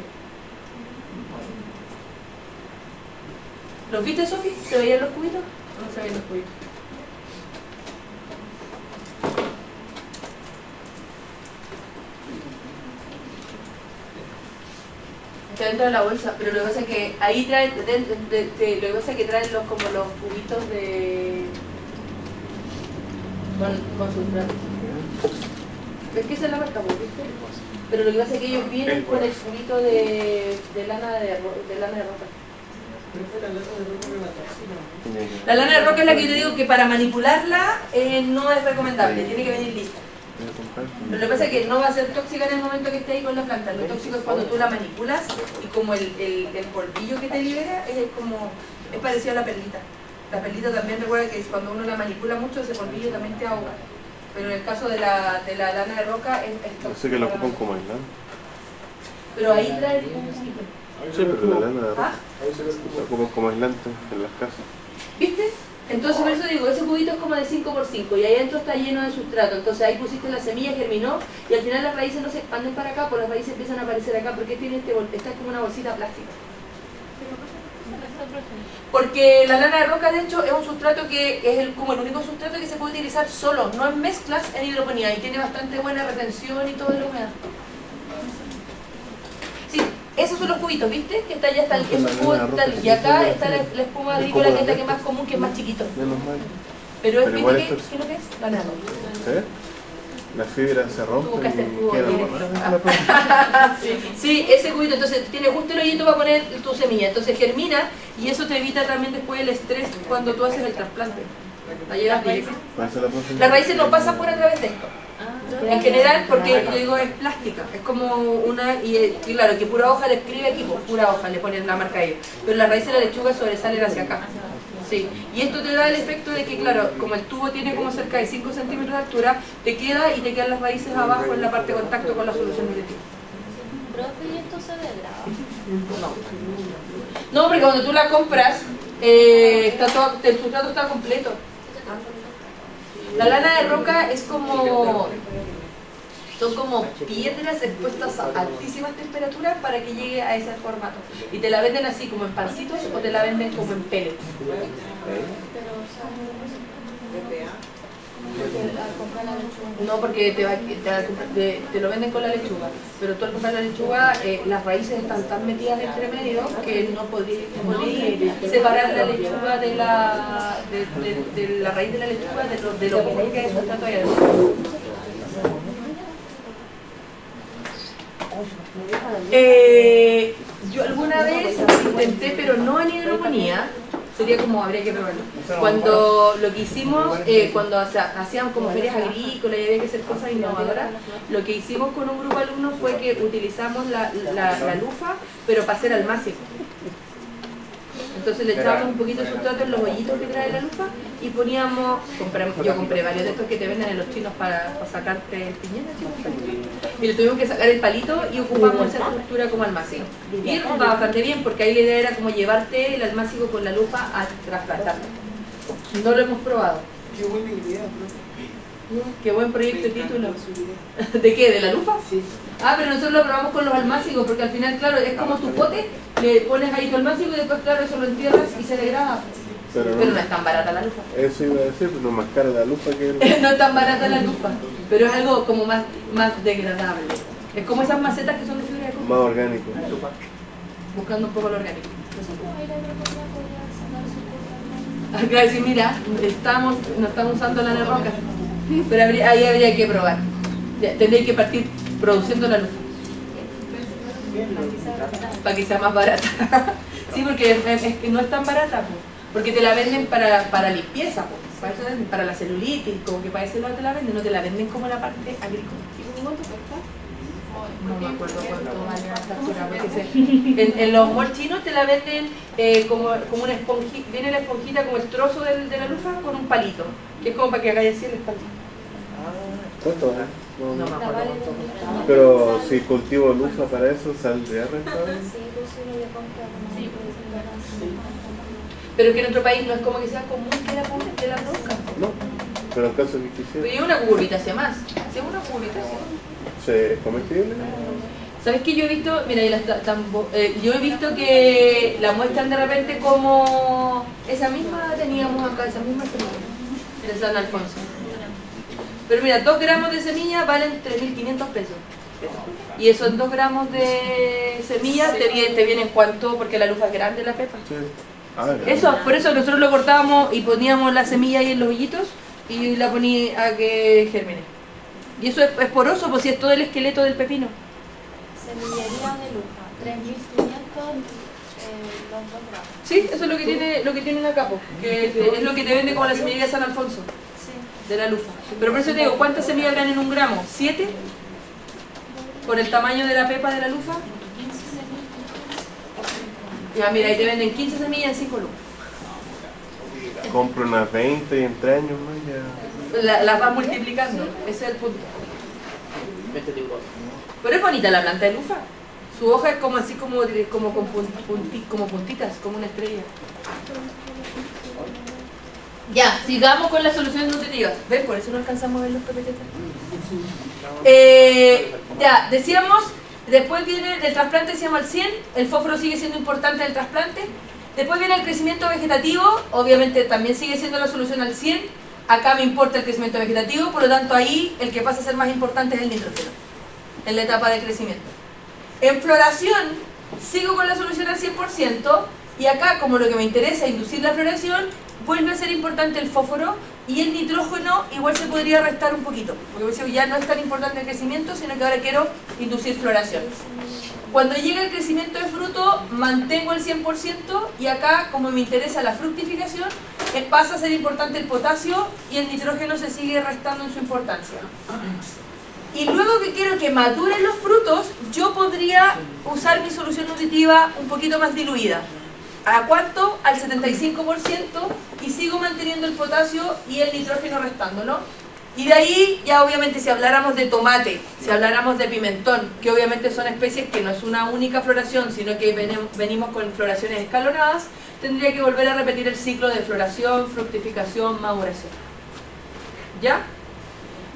¿Los viste, Sofi? ¿Se veían los cubitos? ¿O no se veían los cubitos? Está dentro de la bolsa, pero lo que pasa es que ahí traen, lo que pasa es que traen como los cubitos de... con sustrato. Es que esa es la marca, ¿viste? Pero lo que pasa es que ellos vienen con el cubito de lana de roca. La lana de roca es la que yo te digo que para manipularla no es recomendable, tiene que venir lista. Pero lo que pasa es que no va a ser tóxica en el momento que esté ahí con la planta. Lo tóxico es cuando tú la manipulas y como el polvillo que te libera es parecido a la perlita. La perlita también, recuerda que cuando uno la manipula mucho, ese polvillo también te ahoga. Pero en el caso de la lana de roca es tóxica. Yo sé que lo ocupan como aislante. Pero ahí trae un cubito. Sí, pero la lana de roca la ocupan como aislante en las casas. ¿Viste? Entonces por eso digo, ese cubito es como de 5×5 y ahí adentro está lleno de sustrato. Entonces ahí pusiste la semilla, germinó y al final las raíces no se expanden para acá, pues las raíces empiezan a aparecer acá porque tiene esta es como una bolsita plástica. Porque la lana de roca de hecho es un sustrato que es como el único sustrato que se puede utilizar solo, no en mezclas en hidroponía, y tiene bastante buena retención y todo lo humedad. Sí, esos son los cubitos, ¿viste? Que está, ya está el cubo y acá está la espuma agrícola que es la que más común, que es más chiquito. Menos mal. Pero es, igual ¿viste esto qué es lo que es? Lana de roca. ¿Sí? Las fibras se rompen buscaste el cubo, y quedan ¿quieres? más. Sí, ese cubito, entonces tiene justo el hoyito para poner tu semilla, entonces germina y eso te evita también después el estrés cuando tú haces el trasplante. La llevas directo. Las raíces no pasan por a través de esto. En general, porque yo digo es plástica, es como una, y claro, que pura hoja le escribe aquí, pues pura hoja le ponen la marca ellos, pero las raíces de la lechuga sobresalen hacia acá. Sí, y esto te da el efecto de que, claro, como el tubo tiene como cerca de 5 centímetros de altura, te queda y te quedan las raíces abajo en la parte de contacto con la solución nutritiva. Profe, ¿y esto se degrada? No, porque cuando tú la compras, está todo, el sustrato está completo. La lana de roca es como... son como piedras expuestas a altísimas temperaturas para que llegue a ese formato. Y te la venden así como en pancitos o te la venden como en pellets. No, porque te lo venden con la lechuga, pero tú al comprar la lechuga, las raíces están tan metidas entre medio que no podías separar la lechuga de la raíz de la lechuga de lo común que es el sustrato ahí adentro. Yo alguna vez intenté, pero no en hidroponía, sería como, habría que probarlo. Cuando lo que hicimos, cuando hacíamos como ferias agrícolas y había que hacer cosas innovadoras, lo que hicimos con un grupo de alumnos fue que utilizamos la lufa, pero para hacer almácigo. Entonces le echábamos un poquito de sustrato en los hoyitos que trae la lufa y poníamos, yo compré varios de estos que te venden en los chinos para sacarte el piñón, y le tuvimos que sacar el palito y ocupamos esa estructura como almácigo. Y resultaba bastante bien porque ahí la idea era como llevarte el almácigo con la lufa a trasplantarlo. No lo hemos probado. Qué buena idea, Qué buen proyecto y título. ¿De qué? ¿De la lufa? Sí. Ah, pero nosotros lo probamos con los almácigos porque al final, claro, es como tu pote, le pones ahí tu almácigo y después, claro, eso lo entierras y se degrada. Pero no es tan barata la lufa. Eso iba a decir, pues no más cara la lupa que el... No es tan barata la lufa, pero es algo como más degradable. Es como esas macetas que son de fibra de coco. más orgánico. Buscando un poco lo orgánico. Claro, sí, mira, no estamos usando lana de roca, pero ahí habría que probar. Tendréis que partir produciendo la lufa para que sea más barata. Sí, porque es que no es tan barata, porque te la venden para limpieza, para la celulitis, como que para ese lado te la venden, no te la venden como la parte agrícola. ¿Cuánto cuesta? No me acuerdo cuánto vale la factura, porque en los malls chinos te la venden como una esponjita, viene la esponjita como el trozo de la lufa con un palito, que es como para que hagáis así el espaldito. ¿Cuánto vale? No me La acuerdo vale cuánto. 2.000. Pero si cultivo lufa para eso, ¿saldría rentable? Sí, pues uno le compra como Sí. Pero que en otro país no es como que sea común que la produzcan. No, pero en caso que Pero quisiera, hay una cucurbitacia más. Si es una cucurbitacia. ¿se comestible? ¿Sabes qué? Yo he visto, mira, yo he visto que la muestran de repente como esa misma teníamos acá, esa misma semilla de San Alfonso. Pero mira, 2 gramos de semilla valen 3.500 pesos. Y esos 2 gramos de semilla te vienen cuánto, porque la lufa es grande la pepa. Sí. Ah, ya. Eso, por eso nosotros lo cortábamos y poníamos la semilla ahí en los hoyitos y la ponía a que germine. Y eso es poroso, pues si es todo el esqueleto del pepino. Semillería de luja, 3.500 los 2 gramos. Sí, eso es lo que tienen acá, pues, que es lo que te vende como la semillería de San Alfonso, Sí. de la lufa. Pero por eso te digo, ¿cuántas semillas ganan en 1 gramo? ¿7? ¿Por el tamaño de la pepa de la lufa? Ya, mira, ahí te venden 15 semillas en 5 lucas. Compro unas 20 y en 3 años más ya. Las vas multiplicando, ese es el punto. 20 tiburones. Pero es bonita la planta de lufa. Su hoja es como así como con como puntitas, como una estrella. Ya, sigamos con las soluciones nutritivas. ¿Ven? Por eso no alcanzamos a ver los PPT. Ya, decíamos, después viene el trasplante, decíamos al 100, el fósforo sigue siendo importante en el trasplante. Después viene el crecimiento vegetativo, obviamente también sigue siendo la solución al 100. Acá me importa el crecimiento vegetativo, por lo tanto ahí el que pasa a ser más importante es el nitrógeno, en la etapa de crecimiento. En floración, sigo con la solución al 100%, y acá, como lo que me interesa es inducir la floración, vuelve a ser importante el fósforo, y el nitrógeno igual se podría restar un poquito, porque ya no es tan importante el crecimiento, sino que ahora quiero inducir floración. Cuando llega el crecimiento de fruto, mantengo el 100%, y acá, como me interesa la fructificación, pasa a ser importante el potasio, y el nitrógeno se sigue restando en su importancia. Y luego que quiero que maduren los frutos, yo podría usar mi solución nutritiva un poquito más diluida. ¿A cuánto? Al 75%, y sigo manteniendo el potasio y el nitrógeno restándolo. Y de ahí, ya obviamente, si habláramos de tomate, si habláramos de pimentón, que obviamente son especies que no es una única floración, sino que venimos con floraciones escalonadas, tendría que volver a repetir el ciclo de floración, fructificación, maduración. ¿Ya?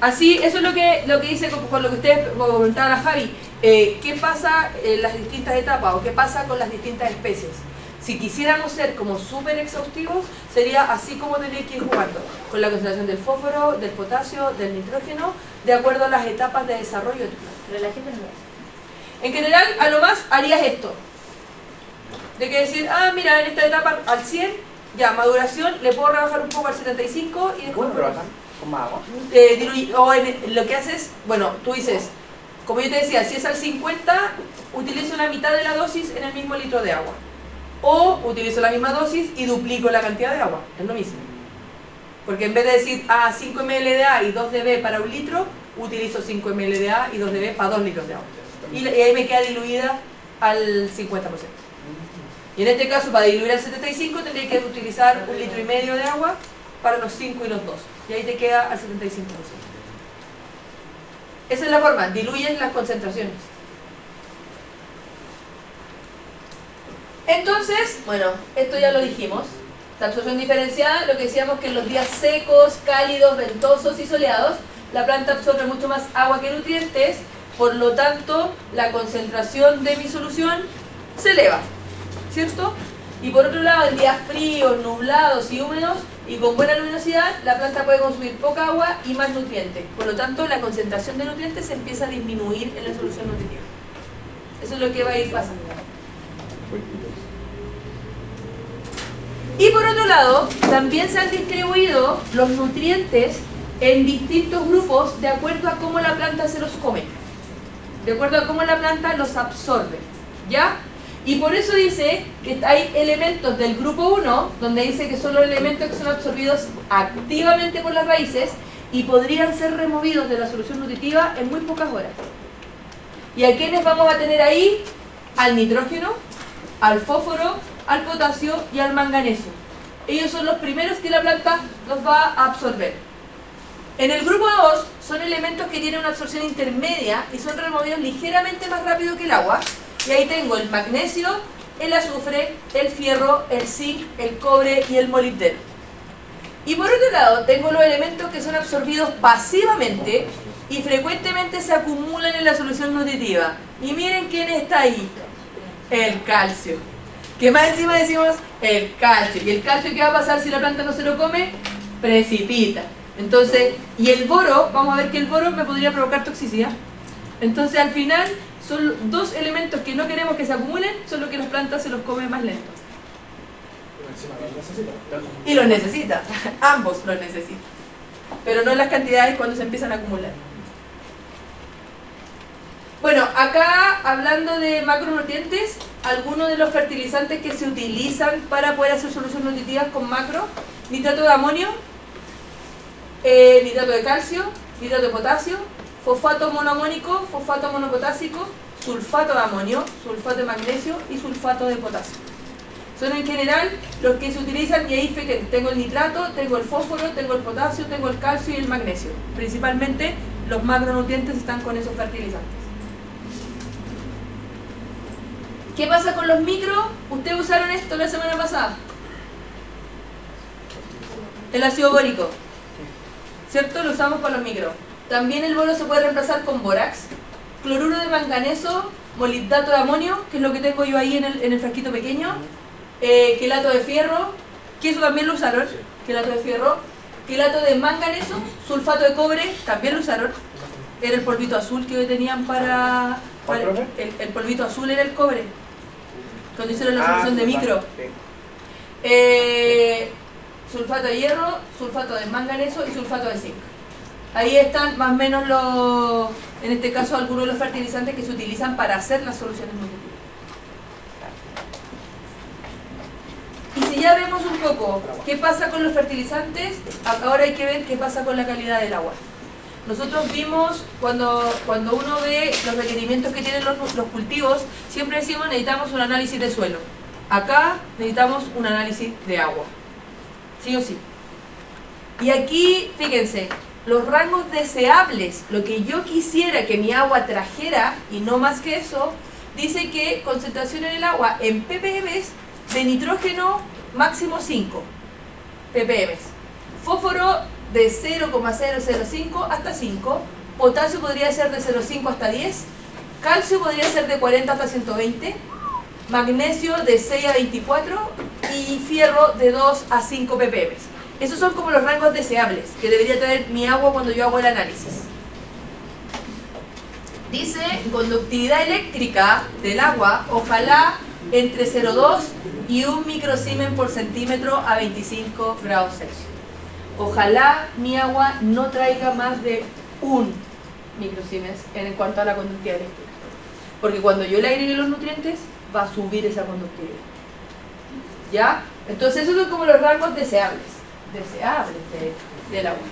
Así, eso es lo que dice con lo que ustedes comentaban a Javi. ¿Qué pasa en las distintas etapas o qué pasa con las distintas especies? Si quisiéramos ser como súper exhaustivos, sería así como tendría que ir jugando, con la concentración del fósforo, del potasio, del nitrógeno, de acuerdo a las etapas de desarrollo de tu planta. Pero la gente no lo hace. En general, a lo más harías esto. De que decir, mira, en esta etapa al 100, ya, maduración, le puedo rebajar un poco al 75 y después... ¿Cómo trabajan? ¿Con más agua? O lo que haces, bueno, tú dices, como yo te decía, si es al 50, utilizo la mitad de la dosis en el mismo litro de agua. O utilizo la misma dosis y duplico la cantidad de agua, es lo mismo. Porque en vez de decir 5 ml de A y 2 de B para 1 litro, utilizo 5 ml de A y 2 de B para 2 litros de agua. Y ahí me queda diluida al 50%. Y en este caso, para diluir al 75, tendría que utilizar 1,5 litros de agua para los 5 y los 2. Y ahí te queda al 75%. Esa es la forma, diluyes las concentraciones. Entonces, bueno, esto ya lo dijimos. La absorción diferenciada, lo que decíamos que en los días secos, cálidos, ventosos y soleados, la planta absorbe mucho más agua que nutrientes, por lo tanto, la concentración de mi solución se eleva, ¿cierto? Y por otro lado, en días fríos, nublados y húmedos, y con buena luminosidad, la planta puede consumir poca agua y más nutrientes. Por lo tanto, la concentración de nutrientes se empieza a disminuir en la solución nutritiva. Eso es lo que va a ir pasando. Y por otro lado, también se han distribuido los nutrientes en distintos grupos de acuerdo a cómo la planta se los come, de acuerdo a cómo la planta los absorbe, ¿ya? Y por eso dice que hay elementos del grupo 1, donde dice que son los elementos que son absorbidos activamente por las raíces y podrían ser removidos de la solución nutritiva en muy pocas horas. ¿Y a quiénes vamos a tener ahí? Al nitrógeno, al fósforo, al potasio y al manganeso. Ellos son los primeros que la planta los va a absorber. En el grupo 2 son elementos que tienen una absorción intermedia y son removidos ligeramente más rápido que el agua. Y ahí tengo el magnesio, el azufre, el fierro, el zinc, el cobre y el molibdeno. Y por otro lado tengo los elementos que son absorbidos pasivamente y frecuentemente se acumulan en la solución nutritiva. Y miren quién está ahí. El calcio. Que más encima decimos el calcio. ¿Y el calcio qué va a pasar si la planta no se lo come? Precipita. Entonces, y el boro, vamos a ver que el boro me podría provocar toxicidad. Entonces al final son dos elementos que no queremos que se acumulen, son los que las plantas se los comen más lento. Y los necesita, ambos los necesitan. Pero no en las cantidades cuando se empiezan a acumular. Bueno, acá hablando de macronutrientes, algunos de los fertilizantes que se utilizan para poder hacer soluciones nutritivas con macro: nitrato de amonio, nitrato de calcio, nitrato de potasio, fosfato monoamónico, fosfato monopotásico, sulfato de amonio, sulfato de magnesio y sulfato de potasio. Son en general los que se utilizan, y ahí tengo el nitrato, tengo el fósforo, tengo el potasio, tengo el calcio y el magnesio. Principalmente los macronutrientes están con esos fertilizantes. ¿Qué pasa con los micro? Ustedes usaron esto la semana pasada. El ácido bórico, ¿cierto? Lo usamos para los micro. También el boro se puede reemplazar con bórax, cloruro de manganeso, molibdato de amonio, que es lo que tengo yo ahí en el frasquito pequeño, quelato de fierro, que eso también lo usaron, quelato de fierro, quelato de manganeso, sulfato de cobre, también lo usaron, era el polvito azul que tenían para el polvito azul era el cobre, cuando hicieron la solución de micro. Sulfato de hierro, sulfato de manganeso y sulfato de zinc. Ahí están más o menos en este caso algunos de los fertilizantes que se utilizan para hacer las soluciones nutritivas. Y si ya vemos un poco qué pasa con los fertilizantes, ahora hay que ver qué pasa con la calidad del agua. Nosotros vimos, cuando uno ve los requerimientos que tienen los cultivos, siempre decimos necesitamos un análisis de suelo. Acá necesitamos un análisis de agua, sí o sí. Y aquí, fíjense, los rangos deseables, lo que yo quisiera que mi agua trajera, y no más que eso, dice que concentración en el agua en ppm de nitrógeno máximo 5 ppm, fósforo de 0,005 hasta 5, potasio podría ser de 0,5 hasta 10, calcio podría ser de 40 hasta 120, magnesio de 6 a 24 y fierro de 2 a 5 ppm. Esos son como los rangos deseables que debería tener mi agua cuando yo hago el análisis. Dice conductividad eléctrica del agua, ojalá entre 0,2 y 1 microsiemen por centímetro a 25 grados Celsius. Ojalá mi agua no traiga más de 1 microsiemens en cuanto a la conductividad eléctrica. Porque cuando yo le agregue los nutrientes, va a subir esa conductividad. ¿Ya? Entonces esos son como los rangos deseables del agua.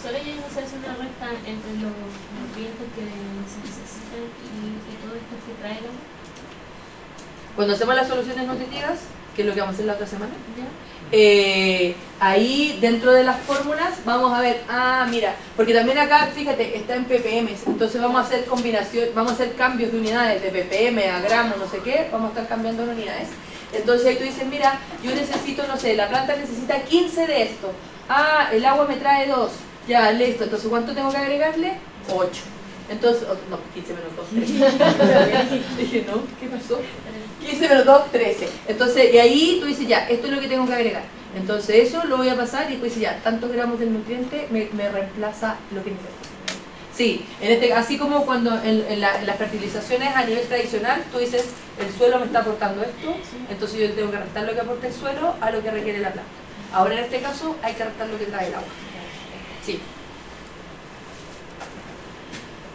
Solo ya no se hace una resta entre los nutrientes que se necesitan y todo esto que trae el agua. Cuando hacemos las soluciones nutritivas, que es lo que vamos a hacer la otra semana, ¿Ya? ahí dentro de las fórmulas vamos a ver, mira, porque también acá, fíjate, está en ppm, entonces vamos a hacer combinación, vamos a hacer cambios de unidades, de ppm a gramos, no sé qué, vamos a estar cambiando de unidades. Entonces ahí tú dices, mira, yo necesito, no sé, la planta necesita 15 de esto, el agua me trae 2, ya, listo, entonces ¿cuánto tengo que agregarle? 8. Entonces, no, 15 menos 2, 13. Dije, no, ¿qué pasó? 15 menos 2, 13. Entonces, y ahí tú dices, ya, esto es lo que tengo que agregar. Entonces eso lo voy a pasar y después ya, tantos gramos del nutriente me reemplaza lo que necesito. Sí, así como cuando en las fertilizaciones a nivel tradicional, tú dices, el suelo me está aportando esto, entonces yo tengo que restar lo que aporta el suelo a lo que requiere la planta. Ahora en este caso hay que restar lo que trae el agua. Sí.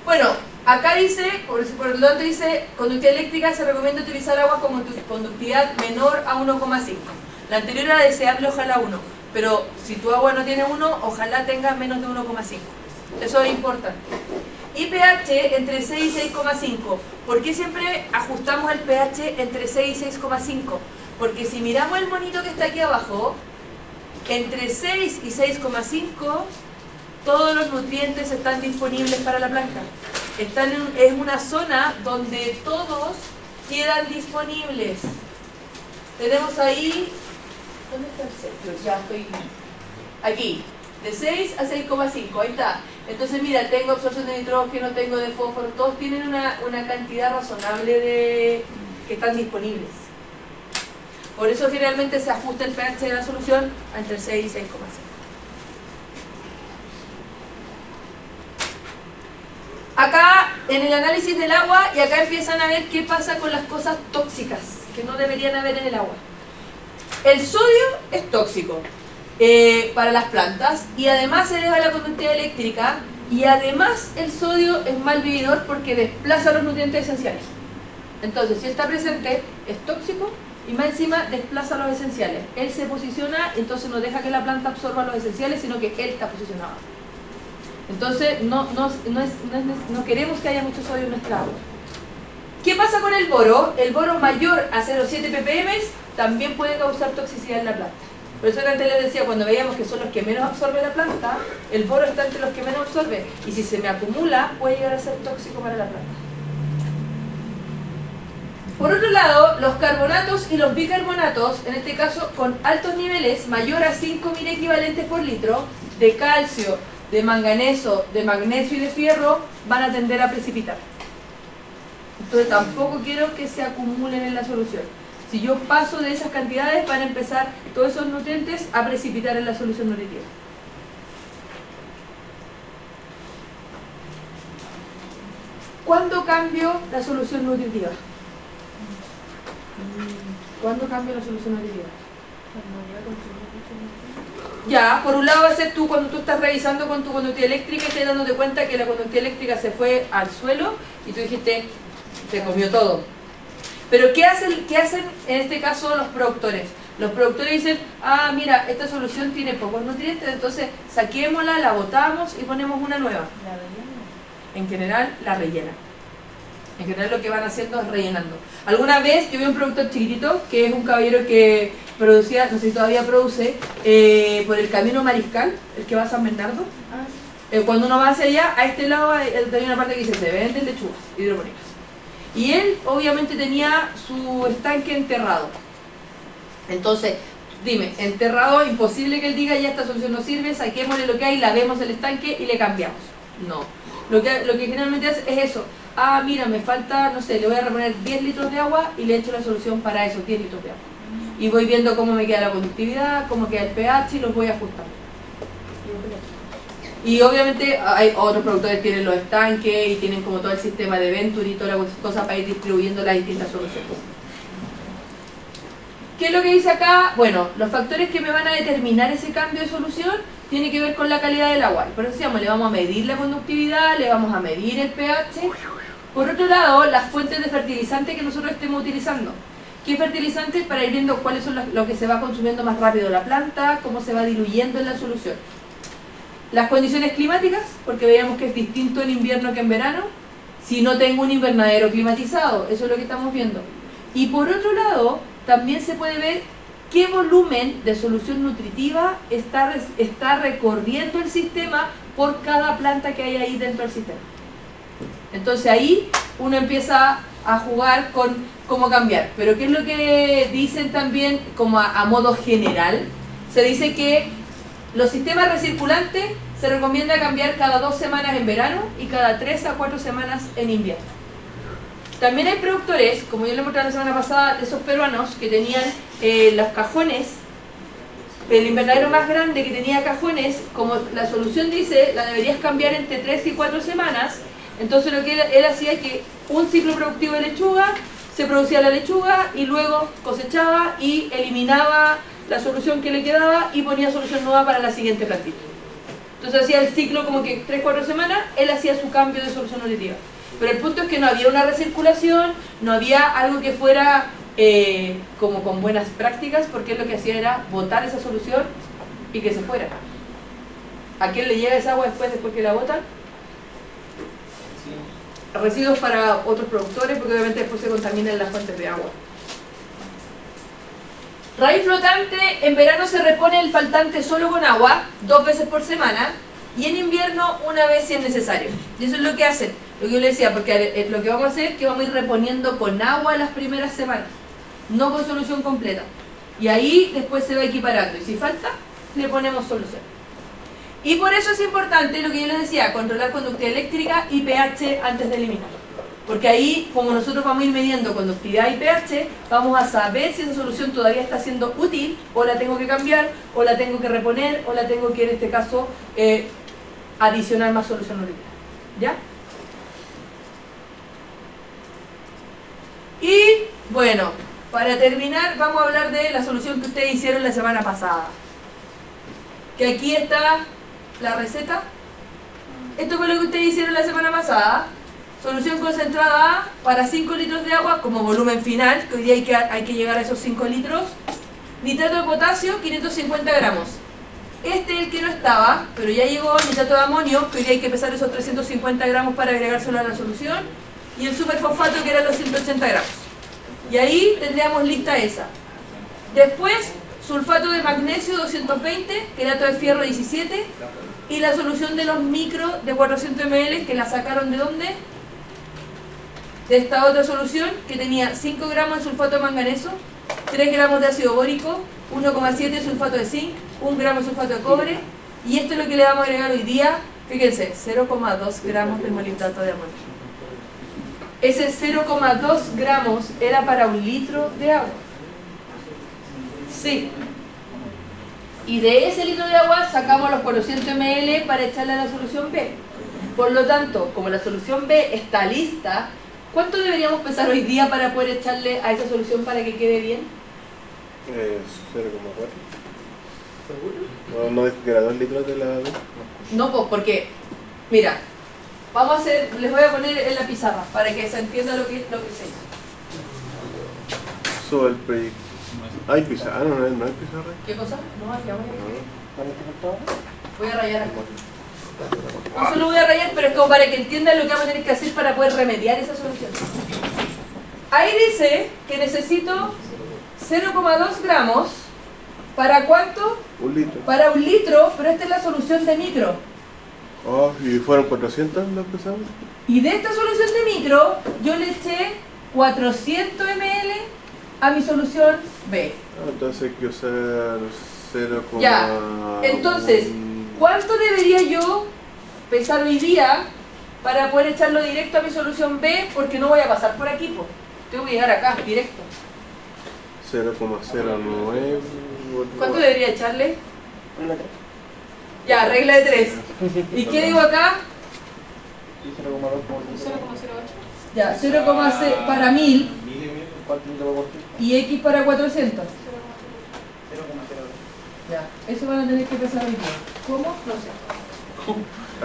Bueno, acá dice, por lo tanto dice, conductividad eléctrica se recomienda utilizar agua con conductividad menor a 1,5. La anterior era deseable, ojalá 1, pero si tu agua no tiene 1, ojalá tenga menos de 1,5. Eso es importante. Y pH entre 6 y 6,5. ¿Por qué siempre ajustamos el pH entre 6 y 6,5? Porque si miramos el monito que está aquí abajo, entre 6 y 6,5 todos los nutrientes están disponibles para la planta. Están en una zona donde todos quedan disponibles. Tenemos ahí, ¿dónde está el centro? Ya estoy aquí, de 6 a 6,5, ahí está. Entonces mira, tengo absorción de nitrógeno, tengo de fósforo, todos tienen una cantidad razonable de que están disponibles. Por eso generalmente se ajusta el pH de la solución entre 6 y 6,5. Acá en el análisis del agua, y acá empiezan a ver qué pasa con las cosas tóxicas que no deberían haber en el agua. El sodio es tóxico para las plantas y además eleva la conductividad eléctrica, y además el sodio es mal vividor porque desplaza los nutrientes esenciales. Entonces, si está presente, es tóxico y más encima desplaza los esenciales. Él se posiciona, entonces no deja que la planta absorba los esenciales, sino que él está posicionado. Entonces, no queremos que haya mucho sodio en nuestra agua. ¿Qué pasa con el boro? El boro mayor a 0,7 ppm también puede causar toxicidad en la planta. Por eso que antes les decía, cuando veíamos que son los que menos absorbe la planta, el boro está entre los que menos absorbe, y si se me acumula puede llegar a ser tóxico para la planta. Por otro lado, los carbonatos y los bicarbonatos, en este caso con altos niveles, mayor a 5.000 equivalentes por litro, de calcio, de manganeso, de magnesio y de fierro, van a tender a precipitar. Entonces tampoco quiero que se acumulen en la solución. Si yo paso de esas cantidades, van a empezar todos esos nutrientes a precipitar en la solución nutritiva. ¿Cuándo cambio la solución nutritiva? ¿Cuándo cambio la solución nutritiva? Ya, por un lado va a ser tú cuando tú estás revisando con tu conductividad eléctrica y estás dándote cuenta que la conductividad eléctrica se fue al suelo y tú dijiste, se comió todo. Pero ¿qué hacen en este caso los productores? Los productores dicen, ah, mira, esta solución tiene pocos nutrientes, entonces saquémosla, la botamos y ponemos una nueva. ¿La relleno? En general, la rellena. En general lo que van haciendo es rellenando. Alguna vez yo vi un productor chiquitito, que es un caballero que producía, no sé si todavía produce, por el Camino Mariscal, el que va a San Bernardo. Cuando uno va hacia allá, a este lado hay una parte que dice, se venden lechugas hidropónicas. Y él obviamente tenía su estanque enterrado. Entonces, dime, enterrado, imposible que él diga, ya esta solución no sirve, saquémosle lo que hay, lavemos el estanque y le cambiamos. No. Lo que generalmente hace es eso. Ah, mira, me falta, no sé, le voy a reponer 10 litros de agua y le echo la solución para esos 10 litros de agua. Y voy viendo cómo me queda la conductividad, cómo queda el pH y los voy ajustando. Y obviamente hay otros productores que tienen los estanques y tienen como todo el sistema de Venturi y todas las cosas para ir distribuyendo las distintas soluciones. ¿Qué es lo que dice acá? Bueno, los factores que me van a determinar ese cambio de solución tienen que ver con la calidad del agua. Por eso decíamos, le vamos a medir la conductividad, le vamos a medir el pH. Por otro lado, las fuentes de fertilizante que nosotros estemos utilizando. ¿Qué fertilizantes? Para ir viendo cuáles son los que se va consumiendo más rápido la planta, cómo se va diluyendo en la solución. Las condiciones climáticas, porque veíamos que es distinto en invierno que en verano. Si no tengo un invernadero climatizado, eso es lo que estamos viendo. Y por otro lado, también se puede ver qué volumen de solución nutritiva está recorriendo el sistema por cada planta que hay ahí dentro del sistema. Entonces ahí uno empieza a jugar con cómo cambiar. Pero ¿qué es lo que dicen también como a modo general? Se dice que los sistemas recirculantes se recomienda cambiar cada 2 semanas en verano y cada 3 a 4 semanas en invierno. También hay productores, como yo les mostré la semana pasada, de esos peruanos que tenían los cajones, el invernadero más grande que tenía cajones, como la solución dice, la deberías cambiar entre 3 y 4 semanas. Entonces lo que él hacía es que un ciclo productivo de lechuga, se producía la lechuga y luego cosechaba y eliminaba la solución que le quedaba y ponía solución nueva para la siguiente plantilla. Entonces hacía el ciclo como que 3-4 semanas, él hacía su cambio de solución nutritiva. Pero el punto es que no había una recirculación, no había algo que fuera como con buenas prácticas, porque él lo que hacía era botar esa solución y que se fuera. ¿A quién le llega esa agua después que la botan? Residuos para otros productores, porque obviamente después se contaminan las fuentes de agua. Raíz flotante, en verano se repone el faltante solo con agua, 2 veces por semana, y en invierno una vez si es necesario. Y eso es lo que hacen, lo que yo les decía, porque lo que vamos a hacer es que vamos a ir reponiendo con agua las primeras semanas, no con solución completa. Y ahí después se va equiparando, y si falta, le ponemos solución. Y por eso es importante lo que yo les decía, controlar conductividad eléctrica y pH antes de eliminar. Porque ahí, como nosotros vamos a ir midiendo conductividad y pH, vamos a saber si esa solución todavía está siendo útil, o la tengo que cambiar, o la tengo que reponer, o la tengo que, en este caso, adicionar más solución orina. ¿Ya? Y, bueno, para terminar, vamos a hablar de la solución que ustedes hicieron la semana pasada. Que aquí está la receta. Esto fue lo que ustedes hicieron la semana pasada. Solución concentrada A para 5 litros de agua como volumen final, que hoy día hay que llegar a esos 5 litros. Nitrato de potasio, 550 gramos. Este es el que no estaba, pero ya llegó el nitrato de amonio, que hoy día hay que pesar esos 350 gramos para agregárselo a la solución. Y el superfosfato, que eran los 180 gramos. Y ahí tendríamos lista esa. Después, sulfato de magnesio 220, quelato de fierro 17. Y la solución de los micro de 400 ml, que la sacaron ¿de dónde? De esta otra solución que tenía 5 gramos de sulfato de manganeso, 3 gramos de ácido bórico, 1,7 sulfato de zinc, 1 gramo de sulfato de cobre, y esto es lo que le vamos a agregar hoy día, fíjense, 0,2 gramos de molibdato de amonio. Ese 0,2 gramos era para 1 litro de agua. Sí. Y de ese litro de agua sacamos los 400 ml para echarle a la solución B. Por lo tanto, como la solución B está lista, ¿cuánto deberíamos pesar hoy día para poder echarle a esa solución para que quede bien? 0,4. ¿No es que era 2 litros de la B? No, pues porque, mira, vamos a hacer, les voy a poner en la pizarra para que se entienda lo que se hizo. Sube el proyecto. ¿Hay pizarra? No hay pizarra. ¿Qué cosa? No, ya voy a rayar acá. No solo voy a rayar, pero es como para que entiendan lo que vamos a tener que hacer para poder remediar esa solución. Ahí dice que necesito 0,2 gramos. ¿Para cuánto? 1 litro. Para 1 litro, pero esta es la solución de micro. Oh, ¿y fueron 400 los pesados? Y de esta solución de micro, yo le eché 400 ml a mi solución B. Entonces hay que usar 0,1. Ya, entonces, ¿cuánto debería yo pesar hoy día para poder echarlo directo a mi solución B? Porque no voy a pasar por aquí, pues. Tengo que llegar acá, directo. 0,09. ¿Cuánto debería echarle? Ya, regla de 3. ¿Y qué digo acá? 0,08. Ya, 0,6 para 1000 y X para 400. 0,08. Ya, eso van a tener que pesar hoy día. ¿Cómo? No sé.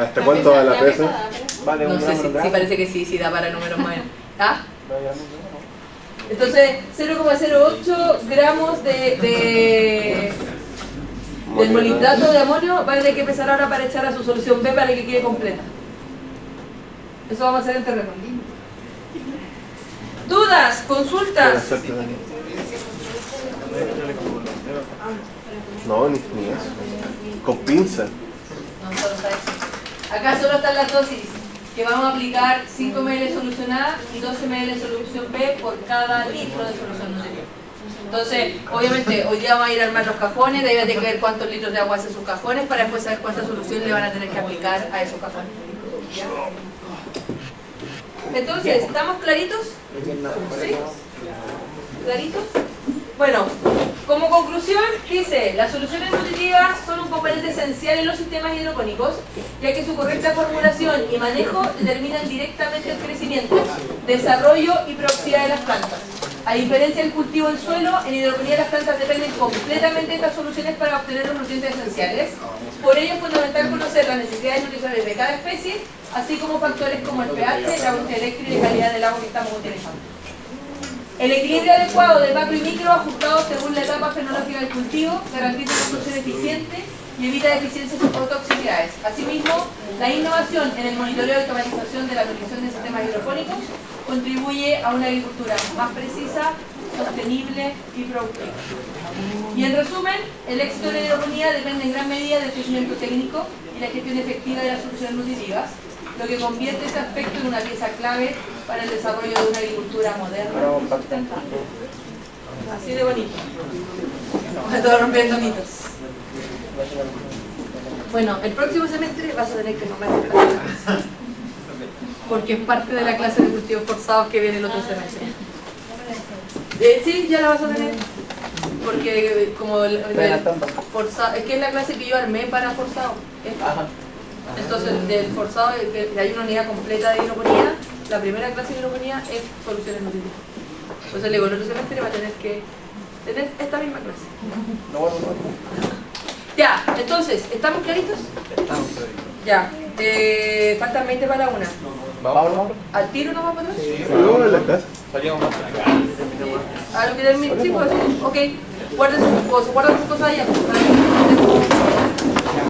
¿Hasta cuánto va la pesa? Vale, No un sé, gramo, sí, un gramo. parece que sí da para números más. ¿Ah? No, ya no, no. Entonces, 0,08 gramos del molibdato de amonio van a tener que empezar ahora para echar a su solución B para que quede completa. Eso vamos a hacer en terreno. ¿Dudas? ¿Consultas? No, ni eso. Con pinza. No, solo está eso. Acá solo están las dosis, que vamos a aplicar 5 ml de solución A y 12 ml de solución B por cada litro de solución anterior. Entonces, obviamente, hoy día vamos a ir a armar los cajones, de ahí va a tener que ver cuántos litros de agua hacen sus cajones para después saber cuánta solución le van a tener que aplicar a esos cajones. ¿Ya? Entonces, ¿estamos claritos? ¿Sí? ¿Claritos? Bueno, como conclusión, dice, las soluciones nutritivas son un componente esencial en los sistemas hidropónicos, ya que su correcta formulación y manejo determinan directamente el crecimiento, desarrollo y productividad de las plantas. A diferencia del cultivo en suelo, en hidroponía las plantas dependen completamente de estas soluciones para obtener los nutrientes esenciales. Por ello es fundamental conocer las necesidades nutricionales de cada especie, así como factores como el pH, la agua eléctrica y la calidad del agua que estamos utilizando. El equilibrio adecuado de macro y micro, ajustado según la etapa fenológica del cultivo, garantiza una producción eficiente y evita deficiencias o toxicidades. Asimismo, la innovación en el monitoreo y automatización de la nutrición de sistemas hidropónicos contribuye a una agricultura más precisa, sostenible y productiva. Y en resumen, el éxito de la hidroponía depende en gran medida del crecimiento técnico y la gestión efectiva de las soluciones nutritivas, lo que convierte este aspecto en una pieza clave para el desarrollo de una agricultura moderna y sustentable. Así de bonito. Todo rompiendo mitos. Bueno, el próximo semestre vas a tener que nombrar esta clase, porque es parte de la clase de cultivos forzados que viene el otro semestre. Sí, ya la vas a tener, porque como es que es la clase que yo armé para forzado. Entonces, del forzado, hay una unidad completa de hidroponía. La primera clase de hidroponía es soluciones nutritivas. Entonces, luego el otro semestre va a tener que tener esta misma clase. Ya, entonces, ¿estamos claritos? Estamos claritos. Ya, faltan 20 para la una. ¿Vamos? ¿Al tiro nos vamos a poner? Luego en la casa. Salíamos más acá. A lo que termine. Sí, pues, ok. Guarden sus cosas allá.